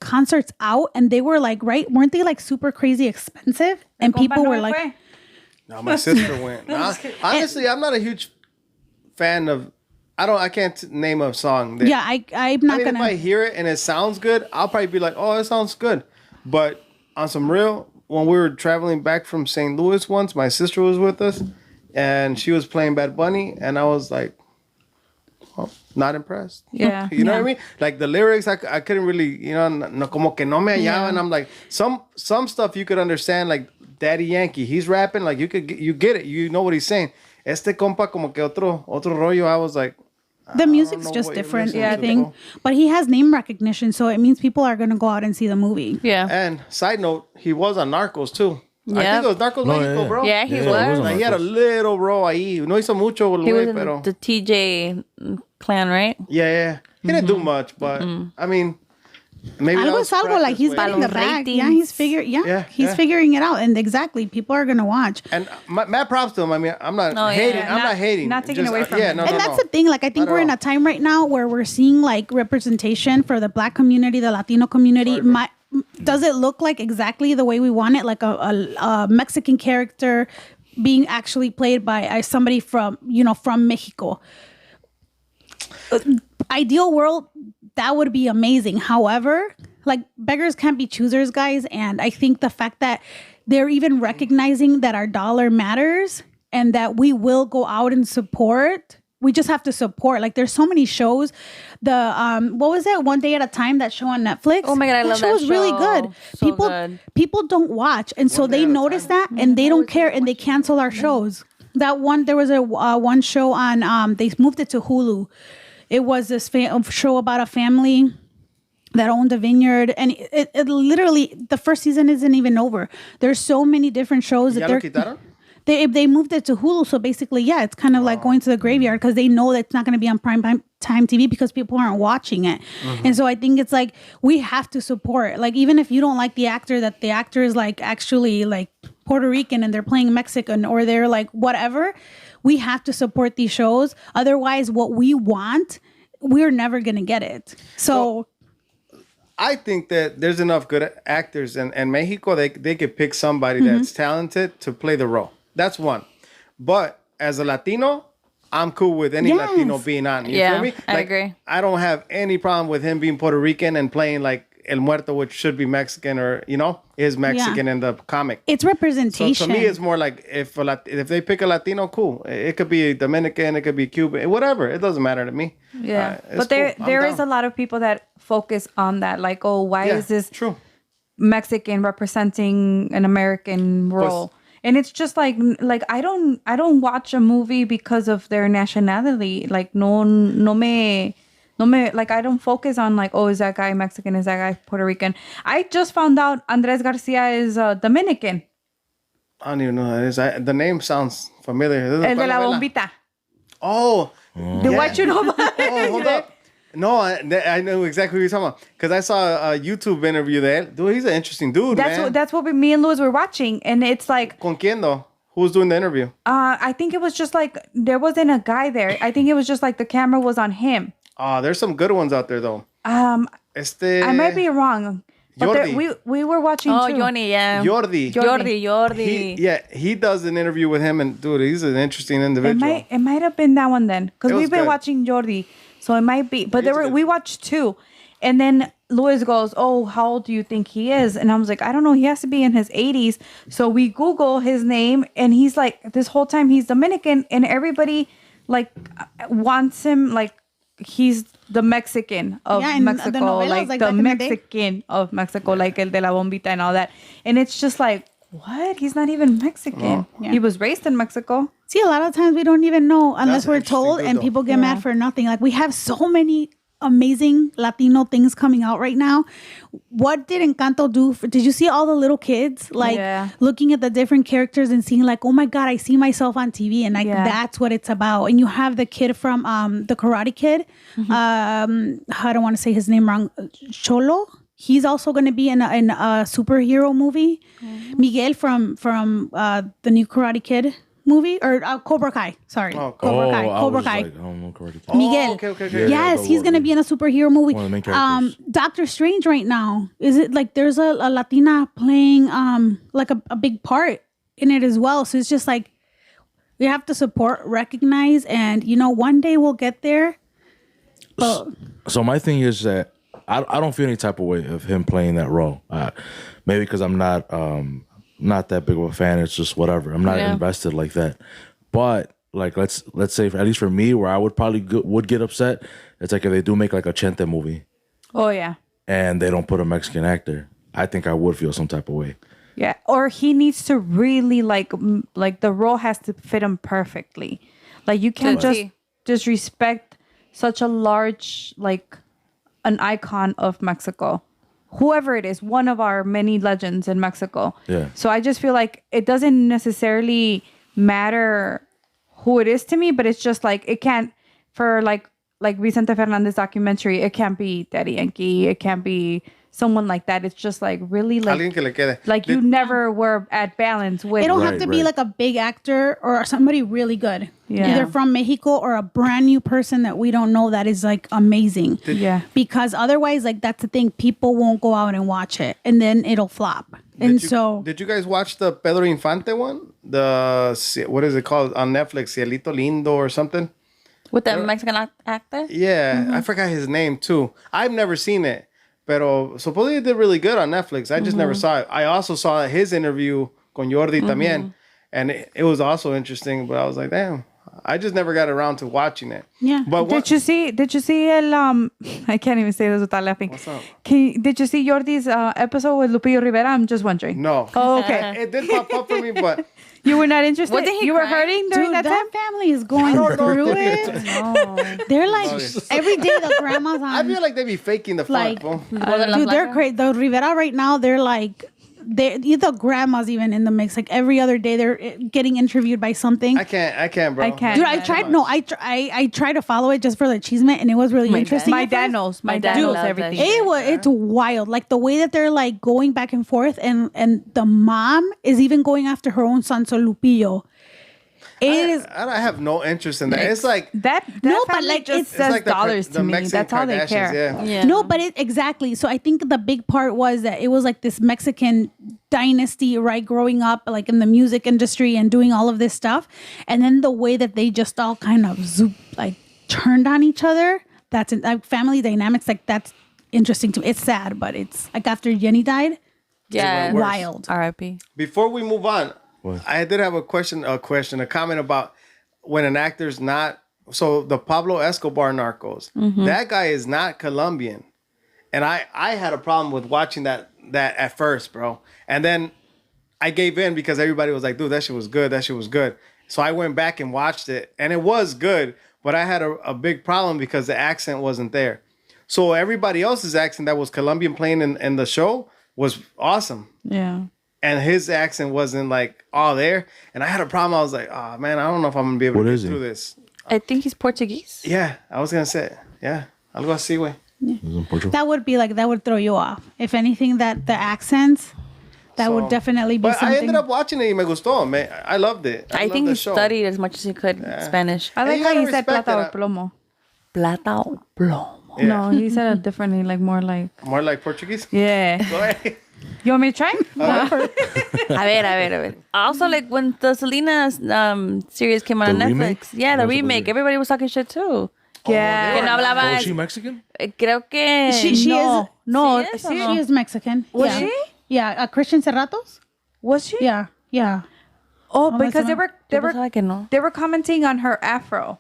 concerts out, and they were like, right? Weren't they like super crazy expensive? And people were like, no, my sister went. Honestly, I'm not a huge fan of. I can't name a song. Yeah, I'm not if gonna. I hear it and it sounds good, I'll probably be like, oh, it sounds good. But on some real, when we were traveling back from St. Louis once, my sister was with us, and she was playing Bad Bunny, and I was like, well, not impressed. Yeah. You know what I mean? Like the lyrics, I couldn't really, no, como que no me hallaba, and I'm like, some stuff you could understand, like Daddy Yankee, he's rapping, like you get it, you know what he's saying. Este compa como que otro rollo. I was like, the music's just different, I think. But he has name recognition, so it means people are gonna go out and see the movie. Yeah. And side note, he was on Narcos too. I Yeah. think it was Narcos Mexico, bro. Yeah, he was. Like, he had a little role ahí. No hizo mucho, He was in pero the TJ clan, right? yeah. He didn't do much, but I mean, maybe that was algo, like he's practice getting the way. bag. Yeah, he's figuring it out, and exactly, people are gonna watch. And mad props to him. I mean, I'm not hating. yeah. I'm not hating. Not taking away from him. And that's the thing. Like, I think we're in a time right now where we're seeing like representation for the Black community, the Latino community. Does it look like exactly the way we want it? Like a Mexican character being actually played by somebody from Mexico. Ideal world, that would be amazing. However, like, beggars can't be choosers, guys. And I think the fact that they're even recognizing that our dollar matters and that we will go out and support we just have to support. Like there's so many shows. The what was it? One Day at a Time, that show on Netflix. Oh my God, I love that show. Was really good. So good. People don't watch, and so they notice that, and they don't care, and they cancel our shows. That one, there was a one show on. They moved it to Hulu. It was this show about a family that owned a vineyard, and it literally, the first season isn't even over. There's so many different shows that they moved it to Hulu. So basically, yeah, it's kind of like going to the graveyard, because they know that it's not going to be on prime time TV because people aren't watching it. And so I think it's like we have to support. Like even if you don't like the actor, that the actor is like actually like Puerto Rican and they're playing Mexican, or they're like whatever, we have to support these shows. Otherwise, what we want, we're never going to get it. So I think that there's enough good actors in Mexico. They could pick somebody that's talented to play the role. That's one. But as a Latino, I'm cool with any Latino being on. You feel me? Like, I agree. I don't have any problem with him being Puerto Rican and playing like El Muerto, which should be Mexican, or is Mexican in the comic. It's representation. So to me, it's more like if they pick a Latino, cool. It could be Dominican, it could be Cuban, whatever. It doesn't matter to me. Yeah, but there is a lot of people that focus on that, like, oh, why is this Mexican representing an American role? And it's just like I don't watch a movie because of their nationality. Like no me like, I don't focus on like, oh, is that guy Mexican? Is that guy Puerto Rican? I just found out Andres Garcia is Dominican. I don't even know who that is. The name sounds familiar. El de la bombita. Oh. What you know about it? Oh, hold up. No, I know exactly what you're talking about. Because I saw a YouTube interview there. Dude, he's an interesting dude, man. That's what me and Luis were watching. And it's like... ¿Con quién, though? Who was doing the interview? I think it was just like... There wasn't a guy there. I think it was just like the camera was on him. There's some good ones out there, though. I might be wrong. But we were watching too. Jordi, yeah. Jordi. He does an interview with him, and dude, he's an interesting individual. It might have been that one then, because we've been watching Jordi, so it might be. But we watched two, and then Luis goes, "Oh, how old do you think he is?" And I was like, "I don't know. He has to be in his 80s." So we Google his name, and he's like, this whole time he's Dominican, and everybody like wants him like. He's the Mexican of Mexico, like the Mexican of Mexico, like el de la bombita and all that. And it's just like, what? He's not even Mexican. He was raised in Mexico. See, a lot of times we don't even know unless we're told, and people get mad for nothing. Like, we have so many amazing Latino things coming out right now. What did Encanto do? Did you see all the little kids looking at the different characters and seeing like, oh my God, I see myself on TV, and like that's what it's about. And you have the kid from the Karate Kid. I don't want to say his name wrong. Cholo. He's also going to be in a superhero movie. Miguel from the new Karate Kid movie, or Cobra Kai. Sorry, Cobra Kai. Cobra Kai. Like, I don't know Karate Kid. Miguel. Okay. Yes, he's gonna be in a superhero movie. One of the main characters. Doctor Strange right now. Is it like there's a Latina playing like a big part in it as well? So it's just like we have to support, recognize, and one day we'll get there. But so my thing is that I don't feel any type of way of him playing that role. Maybe because I'm not that big of a fan. It's just whatever. I'm not invested like that. But like let's say at least for me, where I would probably would get upset, it's like if they do make like a Chente movie. Oh yeah. And they don't put a Mexican actor, I think I would feel some type of way. Yeah, or he needs to really like the role has to fit him perfectly. Like you can't just disrespect such a large, like an icon of Mexico. Whoever it is, one of our many legends in Mexico. Yeah. So I just feel like it doesn't necessarily matter who it is to me, but it's just like it can't, for like Vicente Fernandez documentary, it can't be Daddy Yankee, it can't be someone like that. It's just like really like alguien que le quede. Like you never were at balance with. It don't have to be like a big actor or somebody really good. Yeah. Either from Mexico or a brand new person that we don't know that is like amazing. Because otherwise, like that's the thing, people won't go out and watch it, and then it'll flop. Did you guys watch the Pedro Infante one? What is it called on Netflix? Cielito Lindo or something? With the Mexican actor? Yeah, I forgot his name too. I've never seen it. Pero supposedly it did really good on Netflix. I just never saw it. I also saw his interview con Jordi también. And it was also interesting. But I was like, damn, I just never got around to watching it. Yeah. But Did you see el I can't even say this without laughing. What's up? Did you see Jordi's episode with Lupillo Rivera? I'm just wondering. No. Oh, okay. It did pop up for me, but You were not interested? Wasn't he you were crying? hurting during Dude, that time? family is going through it. No. They're like every day the grandma's on. I feel like they be faking the Like, funk, bro. dude, they're crazy. The Rivera right now, they're like, the grandma's even in the mix. Like every other day, they're getting interviewed by something. I can't, bro. I can't. Dude, I tried. No, I tried to follow it just for the achievement, and it was really interesting. My at dad first. knows. My My dad dad knows loves that everything. shit. It's wild. Like the way that they're like going back and forth, and the mom is even going after her own son, so Lupillo. It is. I have no interest in that. It's like That No, but, family like, just it's says like dollars the to me. Mexican That's all they Kardashians, care. Yeah. Yeah. No, but exactly. So I think the big part was that it was like this Mexican dynasty, right? Growing up like in the music industry and doing all of this stuff. And then the way that they just all kind of turned on each other. That's like family dynamics. Like that's interesting to me. It's sad, but it's like after Jenny died, Yeah. Worse. wild. R.I.P. Before we move on, What? I did have a comment about when an actor's not. So the Pablo Escobar Narcos, that guy is not Colombian, and I had a problem with watching that at first, bro. And then I gave in because everybody was like, dude, that shit was good. That shit was good. So I went back and watched it, and it was good. But I had a big problem because the accent wasn't there. So everybody else's accent that was Colombian playing in the show was awesome. Yeah. And his accent wasn't like all there. And I had a problem. I was like, oh man, I don't know if I'm gonna be able What to is get he? through this. I think he's Portuguese. Yeah, I was gonna say it. Yeah. Algo así, güey. In Portugal? That would be like, that would throw you off. If anything, that the accents, that would definitely be But something. I ended up watching it y me gustó, man. I loved it. I loved think the he show. studied as much as he could Spanish. I like you how gotta he said respect plata o it. plomo. Plata o plomo. Yeah. No, he said it differently, like more like, More like Portuguese. yeah. Go ahead. You want me to try? A ver. Also, like when the Selena series came out on The Netflix. remake? Yeah, the Was it remake. really? Everybody was talking shit too. Yeah. Que no hablaba. Oh, is she Mexican? Creo que. She no, is. no, ¿Sí es o sí, no? She is Mexican. Was yeah. she? Yeah, Christian Serratos. Was she? Yeah, yeah. Oh, Oh, because that's they not- were Pensaba que no. they were commenting on her afro.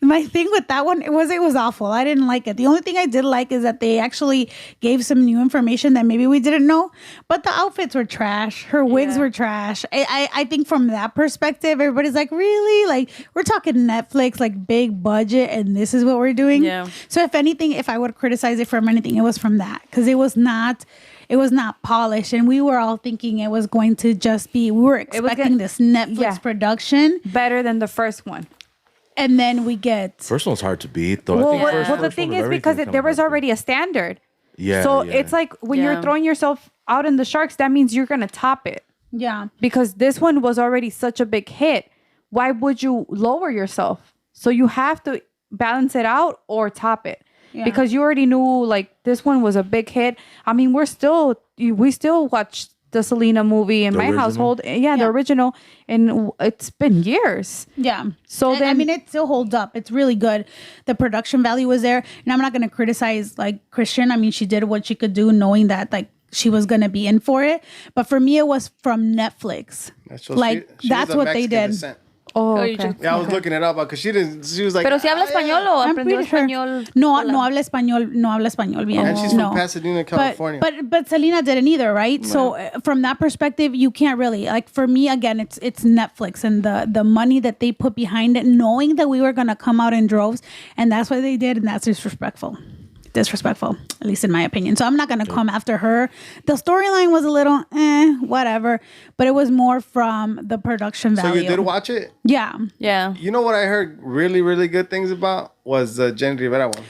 My thing with that one, it was awful. I didn't like it. The only thing I did like is that they actually gave some new information that maybe we didn't know. But the outfits were trash. Her wigs were trash. I think from that perspective, everybody's like, really? Like, we're talking Netflix, like big budget, and this is what we're doing. Yeah. So if anything, if I would criticize it from anything, it was from that. Because it was not polished, and we were all thinking it was going to just be, we were expecting this Netflix production, Better than the first one. and then we get First one's hard to beat, though. Well, I think well, the first thing one of is because everything there was kinda hard to already a standard. Yeah. So yeah. it's like when Yeah. you're throwing yourself out in the sharks, that means you're gonna top it. yeah. Because this one was already such a big hit. Why would you lower yourself? So you have to balance it out or top it. Yeah. Because you already knew like this one was a big hit. I mean, we still watch the Selena movie in The my original? household. Yeah, the original, and it's been years. Yeah. So I then- mean, it still holds up. It's really good. The production value was there. And I'm not going to criticize like Christian. I mean, she did what she could do knowing that like she was going to be in for it. But for me, it was from Netflix. So Like, she that's was of what they Mexican did. descent. Oh, you okay. just- Yeah, I was looking it up because she was like, Pero si habla "Ah, yeah." español o I'm aprendió pretty sure. español. No sola? habla español bien. And she's no. from Pasadena, California. But Selena didn't either, right? So from that perspective, you can't really like. For me, again, it's Netflix and the money that they put behind it, knowing that we were gonna come out in droves, and that's what they did, and that's disrespectful, at least in my opinion. So I'm not gonna come after her. The storyline was a little whatever, but it was more from the production So value. you did watch it? Yeah. Yeah. You know what I heard really, really good things about was the Jenny Rivera one.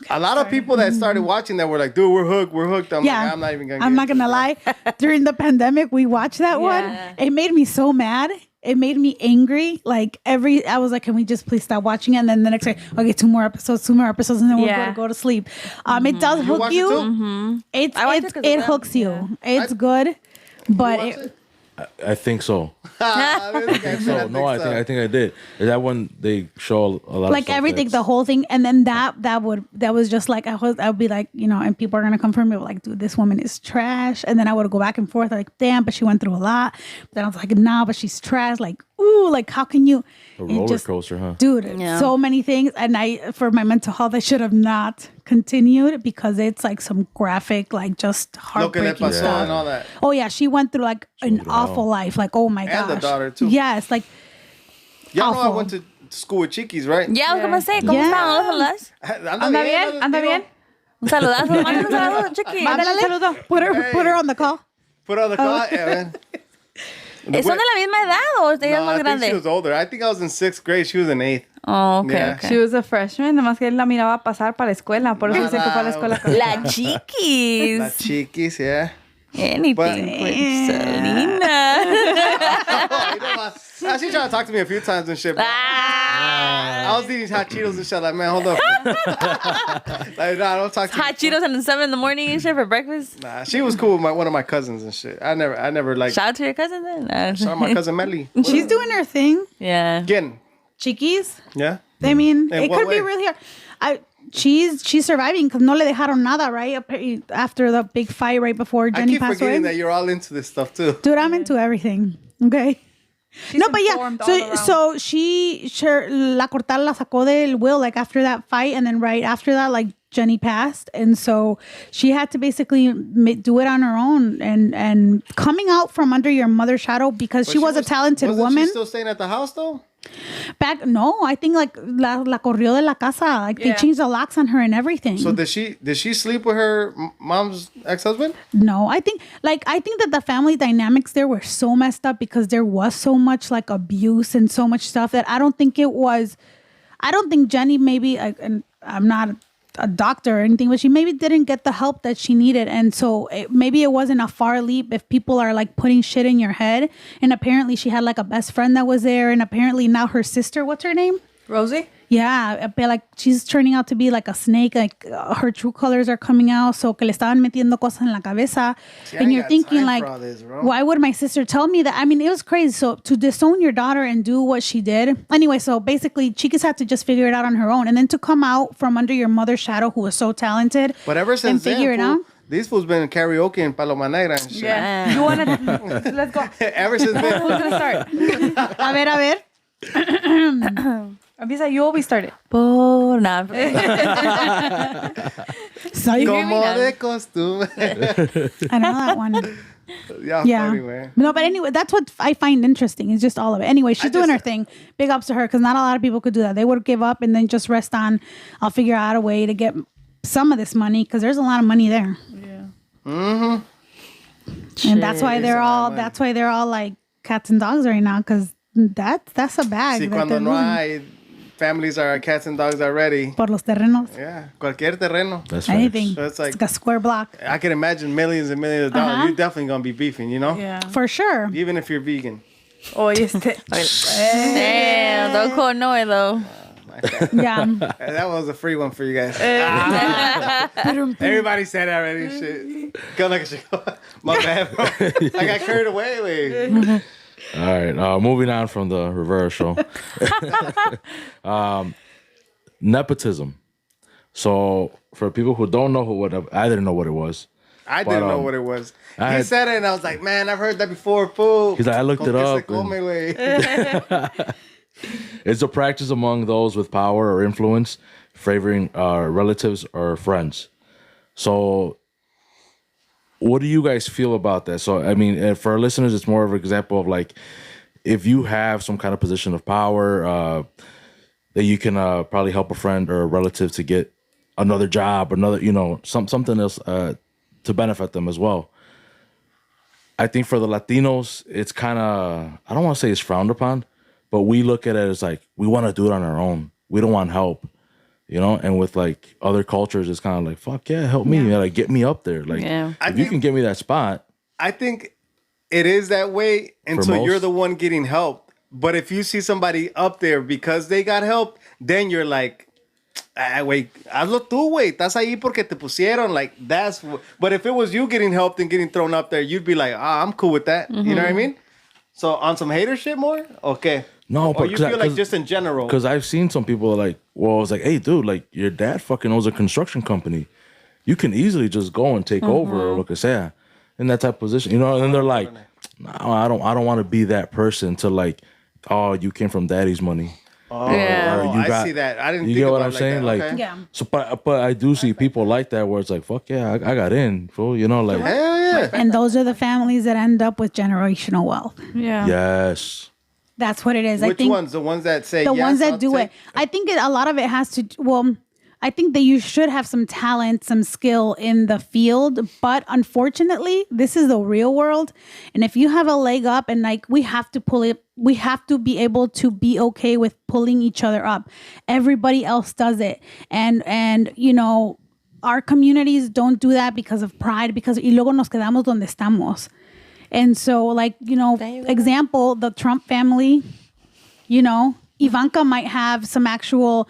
A lot of people that started watching that were like, dude, we're hooked. I'm Yeah, like, I'm not even gonna I'm get not gonna lie. During the pandemic, we watched that one. It made me so mad. It made me angry. Like I was like, can we just please stop watching it? And then the next day, okay, two more episodes, and then we'll go to sleep. It does hook watch you. it too? It's I watched it 'cause it of hooks them. you. It's good, but watch it, it? I think so. So No, I think I did. Is that when they show a lot like of stuff everything, that's- the whole thing, and then that was just like I would be like, and people are gonna come from me like, dude, this woman is trash, and then I would go back and forth like, damn, but she went through a lot. But then I was like, nah, but she's trash. Like, ooh, like how can you? a It roller just- coaster, huh? Dude, Yeah. so many things, and for my mental health, I should have not continued because it's like some graphic, like just Lo que le heartbreaking pasó stuff. and all that. Oh yeah, she went through like an through awful hell. life. Like, oh my gosh, And the daughter, too. Yes, like Y'all know I Awful. went to school with Chiquis, right? Yeah, I was gonna say, ¿cómo Yeah. están? Hola. Anda bien, anda bien. Un saludazo, mándale un saludo, chiqui. Mándale un saludo. Put her on the call. Put on the car, yeah, man. ¿Son de la misma edad o ella es No, más I think she grande? was older. I think I was in 6th grade. She was in 8th. Oh, okay, Yeah. okay. She was a freshman, nomás que él la miraba pasar para la escuela, por eso dice que fue a la escuela con La chiquis. La Chiquis, yeah. Anything But- for Selena. She tried to talk to me a few times and shit. But Ah. I was eating hot Cheetos and shit. Like, man, hold up. Like, nah, don't talk to me. Hot Cheetos at 7 in the morning and shit for breakfast. Nah, she was cool with one of my cousins and shit. I never like. Shout out to your cousin then. Nah. Shout out my cousin Melly. She's doing her thing. Yeah. Again, Chiquis. yeah. I mean, In it what could be way? really hard. She's surviving because no le dejaron nada, right? After the big fight right before I Jenny keep passed away. forgetting that you're all into this stuff too. Dude, I'm into everything. Okay. She's No, but yeah. informed all around. So La Cortada la sacó del will like after that fight, and then right after that, like Jenny passed, and so she had to basically do it on her own and coming out from under your mother's shadow because But she was a talented wasn't woman. She still staying at the house though. No, I think like la corrió de la casa. Like they Yeah. changed the locks on her and everything. So did she sleep with her mom's ex-husband? No, I think that the family dynamics there were so messed up because there was so much like abuse and so much stuff that I don't think Jenny maybe and I'm not a doctor or anything, but she maybe didn't get the help that she needed, and so maybe it wasn't a far leap if people are like putting shit in your head. And apparently she had like a best friend that was there, and apparently now her sister, what's her name? Rosie. Yeah, but like she's turning out to be like a snake. Like her true colors are coming out. So que le estaban metiendo cosas en la cabeza, See, I and ain't you're got thinking time like, for all this, bro. why would my sister tell me that? I mean, it was crazy. So to disown your daughter and do what she did. Anyway, so basically, Chiquis had to just figure it out on her own, and then to come out from under your mother's shadow, who was so talented, But ever and since figure then, it out. fool, these fools been in karaoke in Paloma Negra and shit. Yeah. You wanna? Let's go. Ever since Who's then, gonna start? A ver. Avisa, you always started. Por nah. como de costumbre. I know that one. Y'all Yeah. funny, man. No, but anyway, that's what I find interesting. Is just all of it. Anyway, she's doing just- her thing. Big ups to her because not a lot of people could do that. They would give up and then just rest on. I'll figure out a way to get some of this money because there's a lot of money there. And that's why they're all. That's why they're all like cats and dogs right now because that's a bag. See, that cuando they're no losing. hay families are cats and dogs already. Por los terrenos. Yeah, cualquier terreno. That's Anything. So it's like- a square block. I can imagine millions and millions of dollars. You're definitely gonna be beefing, you know? Yeah. For sure. Even if you're vegan. Oye, Damn, don't call no though. Yeah. That was a free one for you guys. Everybody said that already. Shit. Go like a shit. My bad, bro. I got carried away. Wait. All right. Moving on from the Rivera show. Nepotism. So for people who don't know I didn't know what it was. I didn't know what it was. He said it, and I was like, man, I've heard that before, fool. He's like, I looked it Con que se up, come, and- güey. It's a practice among those with power or influence, favoring relatives or friends. So what do you guys feel about that? So, I mean, for our listeners, it's more of an example of like, if you have some kind of position of power, that you can probably help a friend or a relative to get another job, something else to benefit them as well. I think for the Latinos, it's kind of, I don't want to say it's frowned upon, but we look at it as like, we want to do it on our own. We don't want help, and with like other cultures, it's kind of like, fuck yeah, help me. Like, get me up there. Like, Yeah. if you can get me that spot. I think it is that way until most. you're the one getting help. But if you see somebody up there because they got help, then you're like, güey, hazlo tú, güey. Estás ahí porque te pusieron. Like, but if it was you getting helped and getting thrown up there, you'd be like, I'm cool with that. You know what I mean? So on some hater shit more? Okay. No, but or you feel like just in general? Because I've seen some people like, well, it's like, hey, dude, like your dad fucking owns a construction company. You can easily just go and take over or lo que sea in that type of position, you know. And then they're like, no, I don't want to be that person to like, oh, you came from daddy's money. Oh, Yeah. I see that. I didn't You think get what about I'm it saying? like, Like, that. Okay. Yeah. so, but I do see people like that where it's like, fuck yeah, I got in, fool. You know, like, Hell yeah. And those are the families that end up with generational wealth. Yeah. yes. That's what it is. I Which think ones? The ones that say the yes, ones that I'll do take- it. I think a lot of it has to. Well, I think that you should have some talent, some skill in the field, but unfortunately, this is the real world. And if you have a leg up, and like we have to pull it, we have to be able to be okay with pulling each other up. Everybody else does it, and you know, our communities don't do that because of pride. Because y luego nos quedamos donde estamos. And so, like, you know, example, the Trump family, you know, Ivanka might have some actual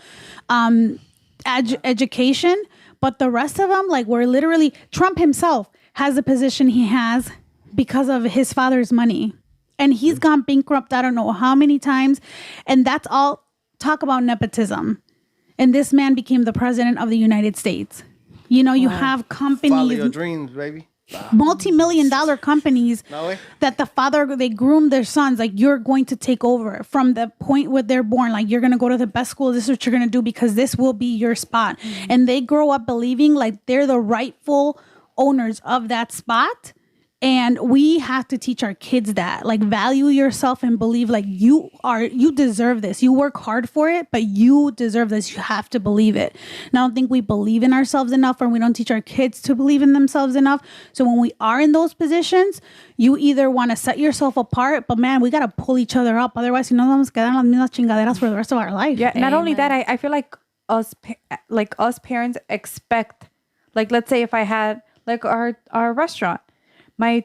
education, but the rest of them, like, we're literally, Trump himself has the position he has because of his father's money. And he's gone bankrupt, I don't know how many times. And that's all talk about nepotism. And this man became the president of the United States. You know, you have Follow companies, your dreams, baby. multi-million-dollar companies No way. that the father, they groom their sons like, you're going to take over from the point where they're born, like you're going to go to the best school, this is what you're going to do because this will be your spot. And they grow up believing like they're the rightful owners of that spot. And we have to teach our kids that, like, value yourself and believe like you deserve this. You work hard for it, but you deserve this. You have to believe it. And I don't think we believe in ourselves enough, or we don't teach our kids to believe in themselves enough. So when we are in those positions, you either want to set yourself apart, but man, we got to pull each other up. Otherwise, si no vamos a quedar en las mismas chingaderas for the rest of our life. Yeah. Not only that, I feel like us parents expect, like, let's say if I had like our restaurant, my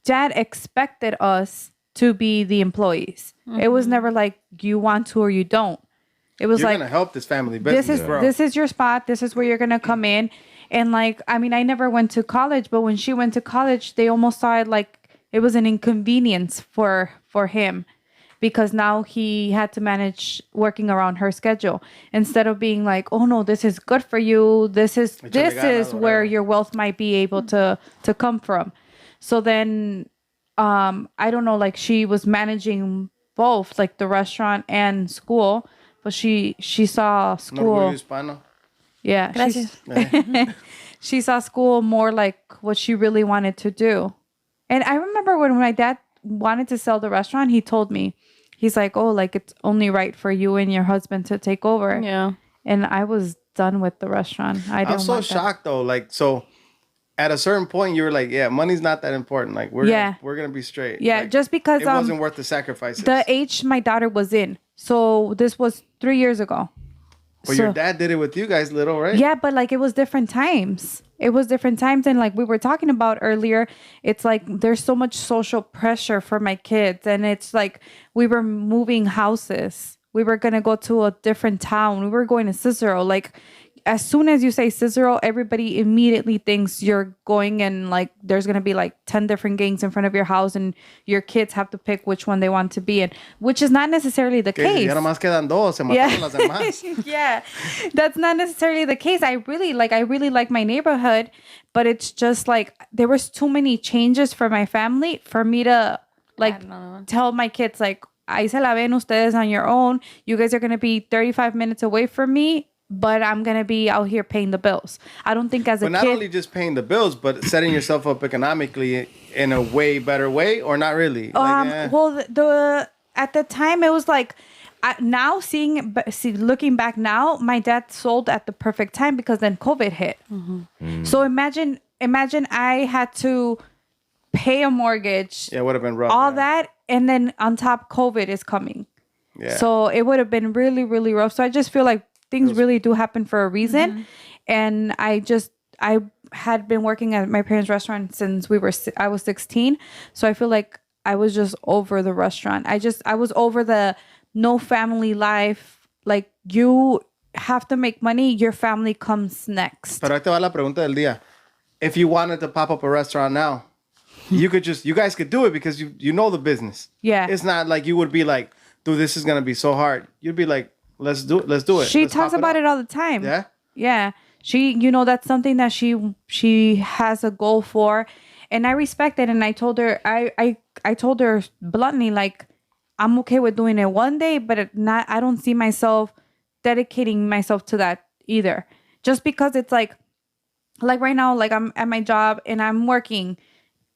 dad expected us to be the employees. It was never like you want to or you don't. It was You're like, gonna help this family business, bro. this is your spot. This is where you're gonna come in. And like, I mean, I never went to college, but when she went to college, they almost saw it like it was an inconvenience for him, because now he had to manage working around her schedule instead of being like, oh no, this is good for you. This is where your wealth might be able to come from. So then, I don't know, like she was managing both, like the restaurant and school, but she saw school. Yeah. She saw school more like what she really wanted to do. And I remember when my dad wanted to sell the restaurant, he told me, he's like, oh, like it's only right for you and your husband to take over. Yeah. And I was done with the restaurant. I'm so shocked though. Like, so at a certain point, you were like, yeah, money's not that important. Like, we're gonna be straight. Yeah, like, just because it wasn't worth the sacrifices. The age my daughter was in. So this was 3 years ago. But your dad did it with you guys little, right? Yeah, but like it was different times. It was different times. And like we were talking about earlier, it's like there's so much social pressure for my kids. And it's like we were moving houses. We were going to go to a different town. We were going to Cicero. Like as soon as you say Cicero, everybody immediately thinks you're going and like there's going to be like 10 different gangs in front of your house and your kids have to pick which one they want to be in, which is not necessarily the case. Yeah, that's not necessarily the case. I really like my neighborhood, but it's just like there was too many changes for my family for me to like tell my kids like, ahí se la ven ustedes on your own. You guys are going to be 35 minutes away from me, but I'm going to be out here paying the bills. I don't think as a kid... But not only just paying the bills, but setting yourself up economically in a way better way, or not really? Well, at the time, it was like... now looking back now, my dad sold at the perfect time because then COVID hit. Mm-hmm. So imagine I had to pay a mortgage. Yeah, it would have been rough. All that, and then on top, COVID is coming. Yeah. So it would have been really, really rough. So I just feel like things really do happen for a reason. Mm-hmm. And I had been working at my parents' restaurant since I was 16. So I feel like I was just over the restaurant. I was over the no family life. Like you have to make money. Your family comes next. Pero ahí te va la pregunta del día. If you wanted to pop up a restaurant now, you guys could do it because you know the business. Yeah. It's not like you would be like, dude, this is gonna be so hard. You'd be like, let's do it. She talks about it all the time. Yeah. Yeah. She, that's something that she has a goal for, and I respect it. And I told her, I told her bluntly, like, I'm okay with doing it one day, but I don't see myself dedicating myself to that either. Just because it's like right now, like I'm at my job and I'm working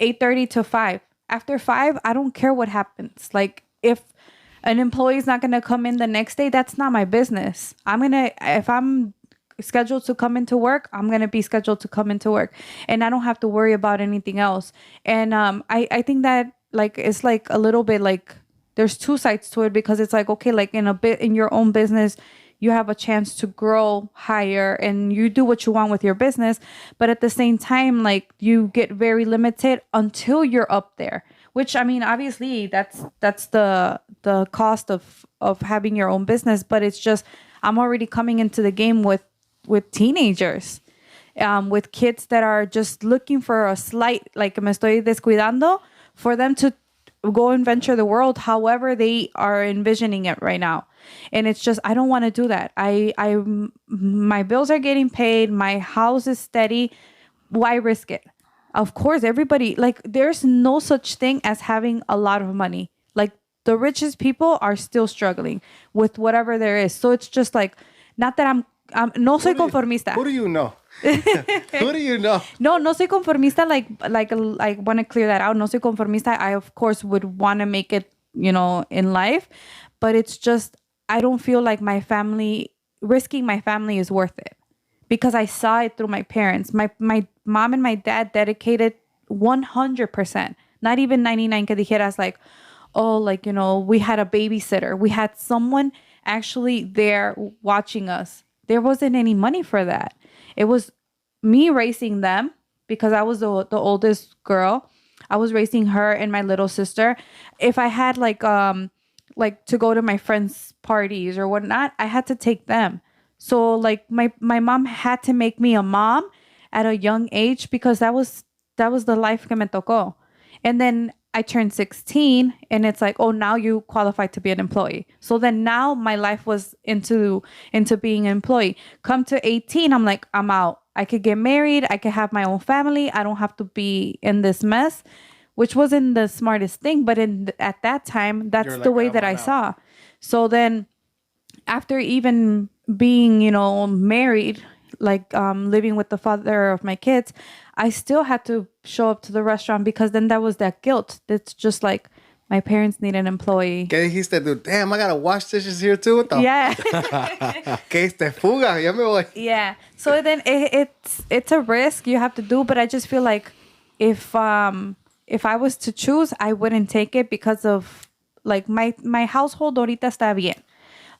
8:30 to 5. After 5, I don't care what happens. Like if an employee is not going to come in the next day, that's not my business. If I'm scheduled to come into work, I'm going to be scheduled to come into work, and I don't have to worry about anything else. And I think that like it's like a little bit like there's two sides to it, because it's like, okay, like in your own business, you have a chance to grow higher and you do what you want with your business. But at the same time, like you get very limited until you're up there, which I mean, obviously that's the cost of having your own business. But it's just, I'm already coming into the game with teenagers, with kids that are just looking for a slight, like me estoy descuidando, for them to go and venture the world however they are envisioning it right now. And it's just, I don't want to do that. My bills are getting paid. My house is steady. Why risk it? Of course, everybody, like there's no such thing as having a lot of money. Like the richest people are still struggling with whatever there is. So it's just like, not that I'm no soy conformista. Who do you know? Who do you know? No soy conformista. Like I want to clear that out. No soy conformista. I of course would want to make it, in life, but it's just, I don't feel like risking my family is worth it, because I saw it through my parents. My mom and my dad dedicated 100%, not even 99 que dijeras like, oh, like, we had a babysitter. We had someone actually there watching us. There wasn't any money for that. It was me raising them, because I was the oldest girl. I was raising her and my little sister. If I had like to go to my friends' parties or whatnot, I had to take them. So like my mom had to make me a mom at a young age, because that was the life que me tocó. And then I turned 16 and it's like, oh, now you qualify to be an employee. So then now my life was into being an employee. Come to 18, I'm like, I'm out. I could get married. I could have my own family. I don't have to be in this mess, which wasn't the smartest thing. But at that time, that's the way that I saw. So then after even being, married, like living with the father of my kids, I still had to show up to the restaurant, because then that was that guilt. It's just like, my parents need an employee. ¿Qué dijiste, dude? Damn, I gotta wash dishes here too. Yeah. ¿Qué este fuga? Ya me voy. Yeah. So then it's a risk you have to do, but I just feel like if I was to choose, I wouldn't take it, because of like my household ahorita está bien.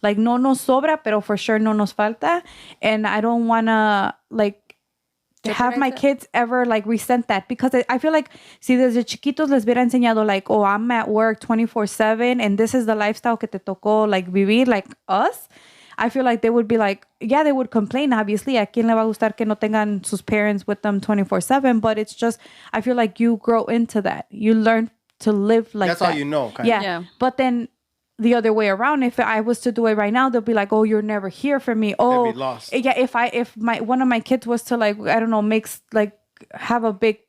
Like no nos sobra, pero for sure no nos falta. And I don't want to like have my kids ever like resent that, because I feel like si desde chiquitos les hubiera enseñado like, oh, I'm at work 24/7 and this is the lifestyle que te tocó like vivir, like us, I feel like they would be like, yeah, they would complain, obviously. ¿A quién le va a gustar que no tengan sus parents with them 24/7? But it's just, I feel like you grow into that. You learn to live like that's that. all you know. Yeah. But then the other way around, if I was to do it right now, they'll be like, oh, you're never here for me. Oh, they'd be lost. Yeah, if one of my kids was to like, I don't know, have a big,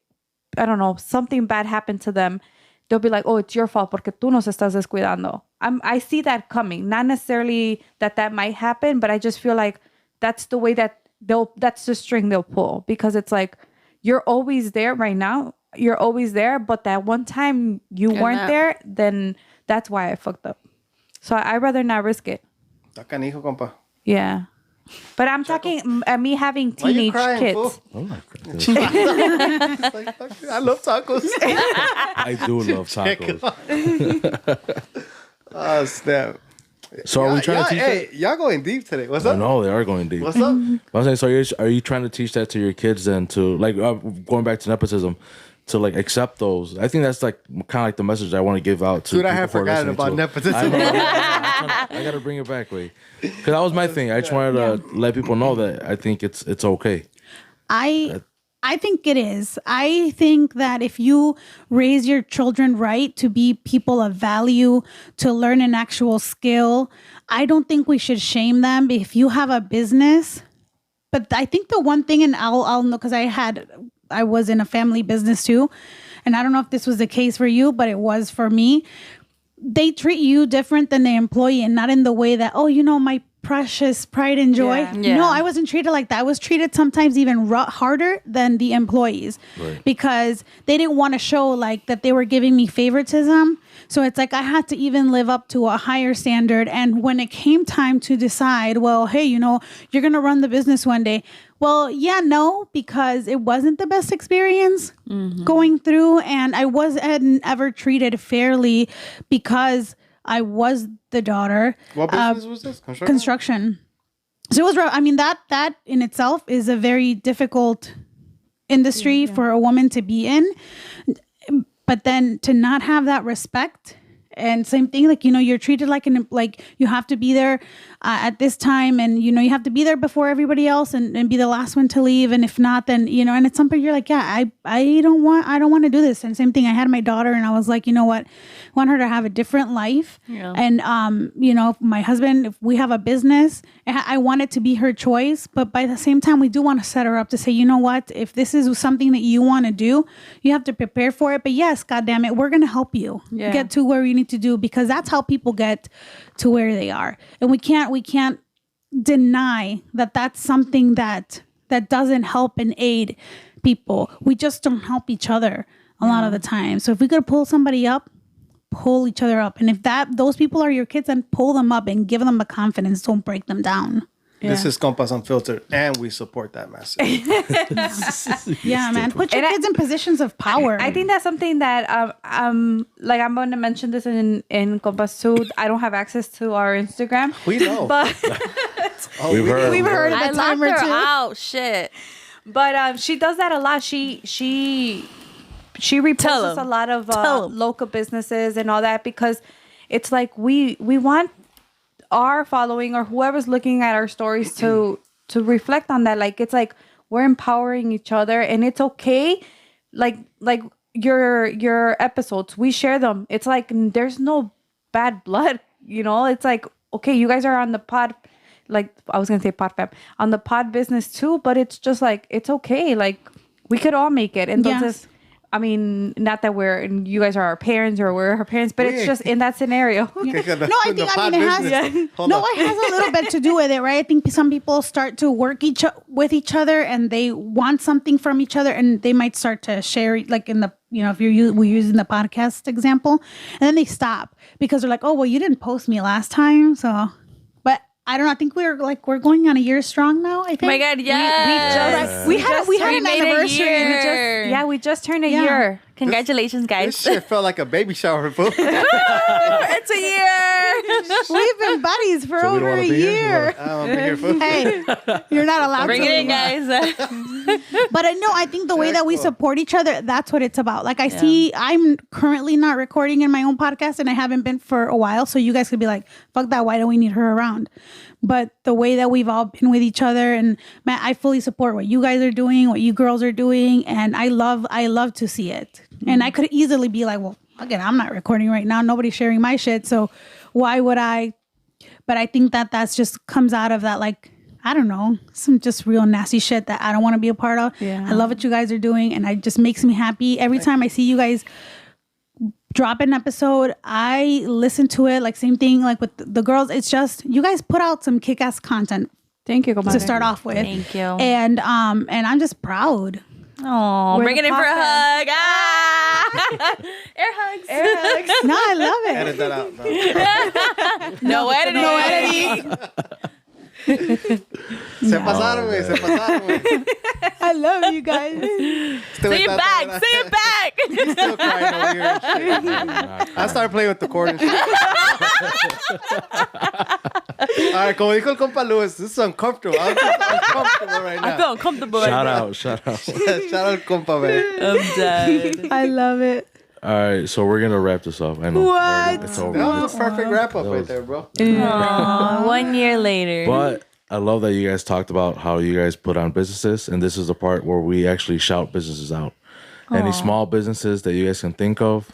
I don't know, something bad happen to them, they'll be like, oh, it's your fault porque tú nos estás descuidando. I see that coming. Not necessarily that might happen, but I just feel like that's the way that that's the string they'll pull, because it's like, you're always there right now. You're always there, but that one time you weren't there, then that's why I fucked up. So I'd rather not risk it. Está canijo, compa. Yeah. But I'm talking me having teenage kids. Oh my God. I love tacos. I do love tacos. Oh, snap. So are we trying to teach that? Y'all going deep today. What's I up? know they are going deep. What's up? I'm saying, so are you trying to teach that to your kids then, to like going back to nepotism, to like accept those? I think that's like kind of like the message I want to give out to Dude, people I have who are forgotten listening about to. nepotism. I gotta bring it back, wait, because that was my thing. I just wanted to let people know that I think it's okay. I think it is. I think that if you raise your children right to be people of value, to learn an actual skill, I don't think we should shame them if you have a business. But I think the one thing, and I'll know because I was in a family business too, and I don't know if this was the case for you, but it was for me. They treat you different than the employee, and not in the way that, oh, my precious pride and joy. Yeah. No, I wasn't treated like that. I was treated sometimes even harder than the employees because they didn't want to show like that they were giving me favoritism. So it's like I had to even live up to a higher standard. And when it came time to decide, well, hey, you're going to run the business one day. Well, no, because it wasn't the best experience going through. And I wasn't ever treated fairly because I was the daughter. What business was this? Construction. So it was rough. I mean, that in itself is a very difficult industry for a woman to be in. But then to not have that respect, and same thing, like, you're treated like you have to be there at this time, and, you have to be there before everybody else and be the last one to leave. And if not, then, and at some point you're like, yeah, I don't want to do this. And same thing, I had my daughter and I was like, you know what? I want her to have a different life. Yeah. And, my husband, if we have a business, I want it to be her choice. But by the same time, we do want to set her up to say, you know what? If this is something that you want to do, you have to prepare for it. But yes, God damn it, we're going to help you get to where you need to do, because that's how people get to where they are. And we can't deny that that's something that doesn't help and aid people. We just don't help each other a lot of the time. So if we could pull somebody up, pull each other up. And if those people are your kids, then pull them up and give them the confidence. Don't break them down. Yeah. This is Compas Unfiltered, and we support that message. Yeah, man. Put your kids in positions of power. I think that's something that, like I'm going to mention this in Compas too. I don't have access to our Instagram. We know. But we've heard of I a time or locked her two. out. Shit. But she does that a lot. She reposts a lot of local businesses and all that, because it's like we want our following or whoever's looking at our stories to reflect on that. Like, it's like we're empowering each other, and it's okay. Like your episodes, we share them. It's like there's no bad blood, It's like, okay, you guys are on the pod, like I was gonna say Podfam, on the pod business too, but it's just like, it's okay. Like, we could all make it. And entonces, I mean, not that you guys are our parents or we're her parents, but it's just in that scenario. No, it has a little bit to do with it, right? I think some people start to work with each other, and they want something from each other, and they might start to share, like in the, if we're using the podcast example, and then they stop because they're like, oh, well, you didn't post me last time, so. But I don't know. I think we're going on a year strong now. I think. Oh my God, yeah. We had an anniversary. We just turned a year. Congratulations, guys. This shit felt like a baby shower, fool. It's a year. We've been buddies for over a year. Hey, you're not allowed Bring to. it in, guys. But I think the way that we support each other, that's what it's about. Like, I'm currently not recording in my own podcast, and I haven't been for a while. So you guys could be like, fuck that. Why don't we need her around? But the way that we've all been with each other, and man, I fully support what you guys are doing, what you girls are doing. And I love to see it. And I could easily be like, well, again, I'm not recording right now. Nobody's sharing my shit. So why would I? But I think that's just comes out of that, like, I don't know, some just real nasty shit that I don't want to be a part of. Yeah. I love what you guys are doing. And it just makes me happy. Every time I see you guys drop an episode, I listen to it. Like, same thing, like with the girls. It's just, you guys put out some kick-ass content. Thank you, to start off with. Thank you. And I'm just proud. Oh, bring it in for a hug. Air hugs. No, I love it. Edit that out. No editing. No editing. Se pasaron, güey. I love you guys. Say it back. Say it back. Still crying over here and shit. I started playing with the cord and shit. All right, como dijo el compa Luis, this is uncomfortable. I'm just uncomfortable right now. I feel uncomfortable right now. Shout out. Shout out compa, man. I'm dead. I love it. All right, so we're gonna wrap this up. I know. What? It's over. That was a perfect wrap up right there, bro. Aww, 1 year later. But I love that you guys talked about how you guys put on businesses, and this is the part where we actually shout businesses out. Any small businesses that you guys can think of.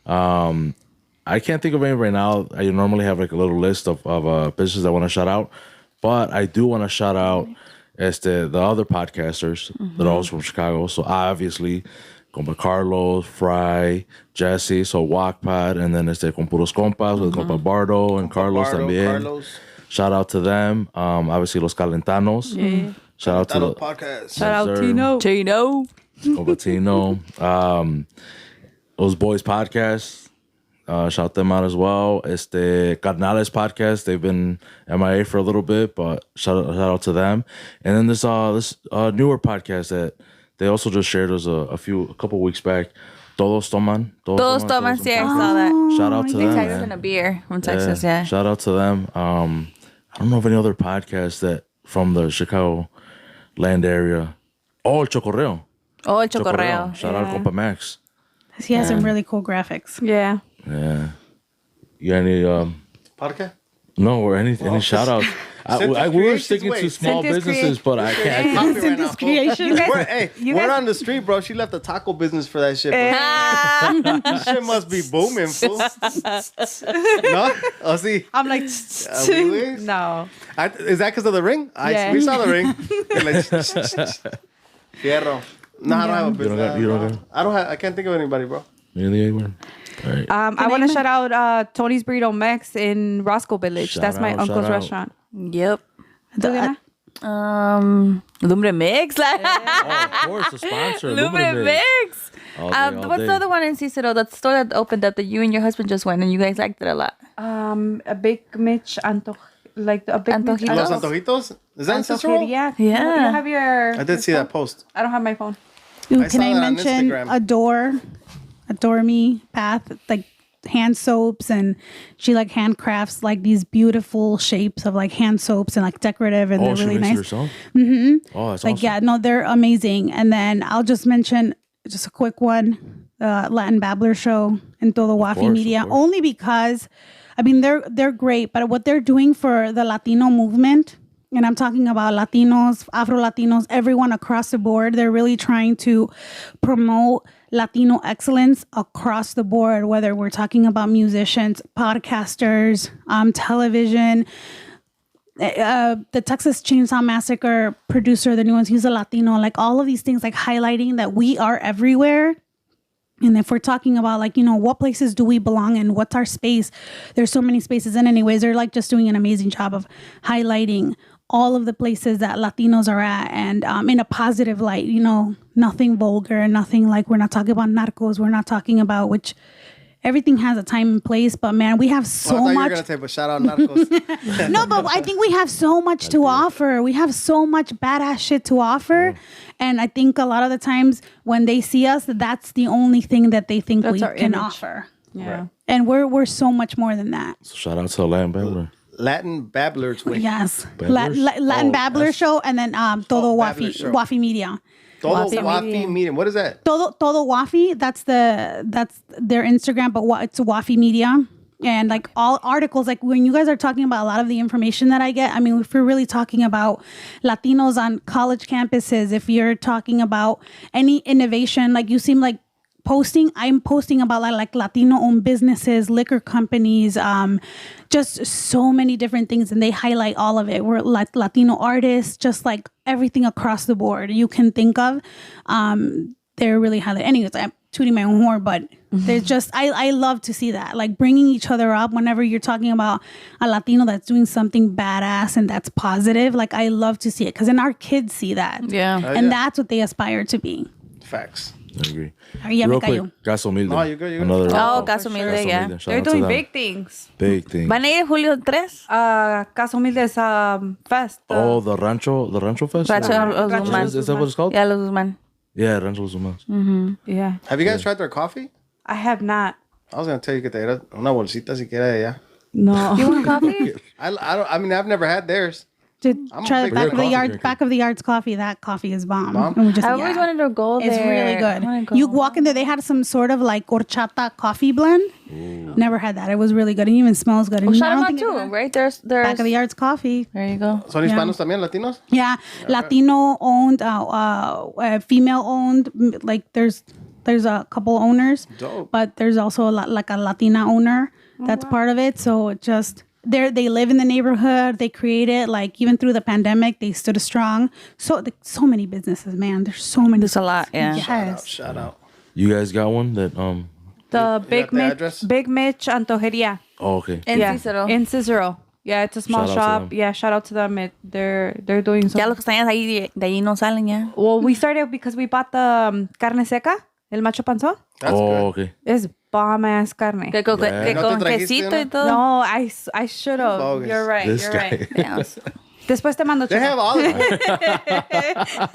I can't think of any right now. I normally have like a little list of businesses I want to shout out, but I do want to shout out the other podcasters that are also from Chicago. So obviously, Compa Carlos, Fry, Jesse, so Walkpad, and then con Puros Compas with Compa Bardo and Carlos también. Shout out to them. Obviously, Los Calentanos. Yeah. Shout out to the podcast. Shout out Tino. Compa Tino. Those Boys Podcast. Shout them out as well. Carnales Podcast. They've been MIA for a little bit, but shout out to them. And then this newer podcast that they also just shared us a couple weeks back. Todos Toman. Todos Toman, yeah, I saw that. Shout out to them. Texas and a beer from Texas, yeah. Shout out to them. I don't know of any other podcasts that from the Chicago land area. Oh, El Chocorreo. Oh, El Chocorreo. Shout out Compa Max. He has some really cool graphics. Yeah. Yeah. You got any Podcast? no or any shout outs? we were sticking to small businesses, but I can't. This creation. We're on the street, bro. She left the taco business for that shit. Bro. This shit must be booming, fool. No? Oh, see. I'm like, Really? no. Is that because of the ring? Yeah. We saw the ring. Fierro. No, I don't have a business. You don't have? I can't think of anybody, bro. Anyone? All right. I want to shout out Tony's Burrito Mex in Roscoe Village. Shout That's my out, uncle's shout out. restaurant. Yep. Diana? Lumbre Mix. Oh, of course, the sponsor. Lumbre Mix. All day. What's the other one in Cicero? That store that opened up that you and your husband just went and you guys liked it a lot. A big Mitch like a big Mitch Antojitos. Los Antojitos? Is that in Cicero? Antojeria. Yeah. You have your. I did see that post. I don't have my phone. Ooh, I can saw I that on mention Instagram. Adore Me Path, like hand soaps, and she like handcrafts like these beautiful shapes of like hand soaps and like decorative, and Oh, they're she really makes it nice. herself? Mm-hmm. Oh, that's Like awesome. yeah, no, they're amazing. And then I'll just mention just a quick one, Latin Babbler show and Todo Wafi course, Media, of course. only because I mean they're great, but what they're doing for the Latino movement. And I'm talking about Latinos, Afro-Latinos, everyone across the board. They're really trying to promote Latino excellence across the board, whether we're talking about musicians, podcasters, television. The Texas Chainsaw Massacre producer, the new ones, he's a Latino. Like all of these things, like highlighting that we are everywhere. And if we're talking about like, what places do we belong in? What's our space? There's so many spaces. And anyways, they're like just doing an amazing job of highlighting all of the places that Latinos are at, and in a positive light, nothing vulgar, nothing like, we're not talking about narcos. We're not talking about, which everything has a time and place, but man, we have so I thought you were much. going to say, but shout out Narcos. No, but I think we have so much to offer. We have so much badass shit to offer. And I think a lot of the times when they see us, that's the only thing that they think we That's our can image. offer. Yeah. Right. And we're so much more than that. So shout out to Latin Babbler. Latin Babblers. Wait. Yes. Babblers? Latin Oh, Babbler that's- show, and then Todo Babbler Wafi show. Wafi Media. Todo Wafi Wafi Media. What is that? Todo Wafi, that's their Instagram, but it's Wafi Media. And like all articles, like when you guys are talking about a lot of the information that I get, I mean, if we're really talking about Latinos on college campuses, if you're talking about any innovation, like you seem like I'm posting about like Latino-owned businesses, liquor companies, just so many different things, and they highlight all of it. We're like Latino artists, just like everything across the board you can think of. They're really highlighting. Anyways, I'm tooting my own horn, but there's just I love to see that, like bringing each other up whenever you're talking about a Latino that's doing something badass and that's positive. Like I love to see it, because then our kids see that, Yeah. and that's what they aspire to be. Facts. I agree. Yeah, Real me quick, cayó. Casa Humilde. No, you're good, you're good. Another, Oh, Casa Humilde, Casa yeah. Humilde. Shout They're out to doing them. big things. Big thing. ¿Van a ir Julio 3? Casa Humilde's fest. Oh, the Rancho Fest? Rancho Los Rancho Guzman. Is that what it's called? Yeah, Los Guzman. Yeah, Rancho Los Guzman. Yeah. Have you guys tried their coffee? I have not. I was going to tell you que te dieras una bolsita si quiera de allá. No. You want coffee? I mean, I've never had theirs. To I'm a try the big back of the coffee yard, drinker. back of the yards coffee. That coffee is bomb. Bomb? And we just, I always yeah. wanted to go there. It's really I wanna good. go. You walk in there, they had some sort of like horchata coffee blend. Never had that. It was really good. It even smells good. Well, And I shout don't them out think too, it's- right? There's Back of the yards coffee. There you go. Son hispanos también, latinos? Yeah, Latino owned, female owned. Like there's a couple owners, Dope. but there's also like a Latina owner that's part of it. So it just they live in the neighborhood. They create it. Like even through the pandemic, they stood strong. So many businesses, man. There's so many. There's a lot, yeah. Yes. Shout out. You guys got one that The got the address? Big Mitch Antojeria. Oh, okay. En Yeah, Cicero. in Cicero. Yeah, it's a small Shout out to shop. them. Yeah, shout out to them. They're doing Ya some. los que están ahí de ahí no salen ya. Well, we started because we bought the carne seca, el macho panzón. That's Oh, good. okay. It's bomb ass carne. Que con, Yeah. que ¿No con te trajiste quesito una? y todo. No, I should have. Bogus. You're right. This You're guy. right. Yeah. Después te mando. They Chico. have all of them.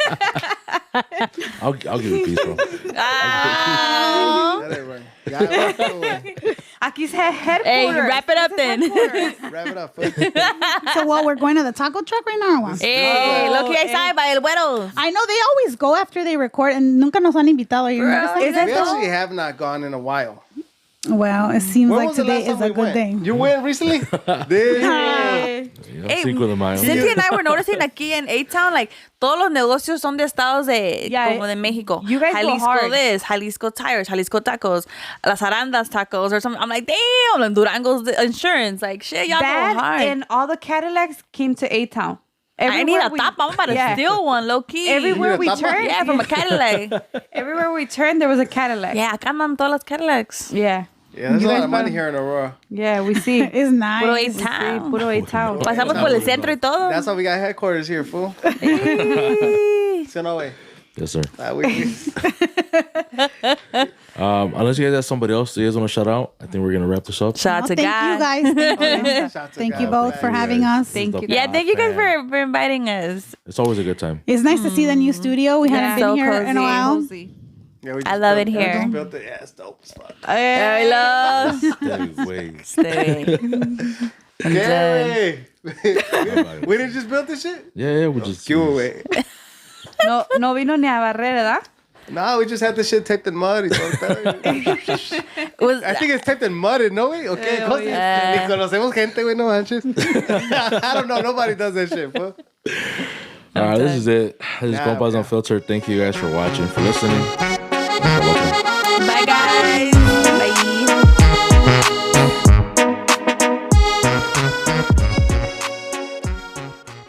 I'll give you a piece, bro. Ah. Ya, güey. Aquí es headquarters. Hey, wrap it up then. Wrap it up. fool. So what? We're going to the taco truck right now. Or what? Hey, lo que ya sabe, el güero. I know they always go after they record, and nunca nos han invitado. You notice that? Is that We the- actually have not gone in a while. Well, it seems When like was the today last is time a we good went? day. You went recently? This Hey, Cinco de Mayo. Cynthia and I were noticing aquí en A-Town, like, todos los negocios son de estados de, Yeah, como de México. you guys go Jalisco hard. this, Jalisco tires, Jalisco tacos, Las Arandas tacos, or something. I'm like, damn, and Durango's the insurance. Like, shit, y'all go That hard. and all the Cadillacs came to A-Town. I need a tapa. I'm about to steal one, low key. Everywhere You need we a tapa? turned, Yeah, from a Cadillac. everywhere we turned, there was a Cadillac. Yeah, acá andan todas las Cadillacs. Yeah, Yeah, there's a You lot guys of money better- here in Aurora. yeah, we see. It's nice. Puro Sí, A-Town. puro A-Town. Pasamos por el centro y todo. That's how we got headquarters here, fool. Hey. So no way. Yes, sir. Unless you guys have somebody else you guys want to shout out, I think we're gonna wrap this up. Shout out to Thank God. you guys. Shout to Thank you God. both for having us. Thank you. Yeah, thank you guys Fam. for inviting us. It's always a good time. It's nice to see the new studio. We hadn't So been here in a cozy. while. Yeah, we I love it we here. just built it. Yeah, it's dope as fuck. I love. Steady way. Yay! We didn't just build this shit? Yeah, we just. Giveaway. No vino ni a barrer, ¿verdad? No, we just had this shit taped in mud. Y todo está- Was, I think it's taped in mud, no way? Okay, Yeah, close yeah. Ni conocemos gente, güey, no manches. I don't know. Nobody does that shit, fool. All right, this is it. This is Nah, Compas yeah. Unfiltered. Thank you guys for watching, for listening. bye, guys.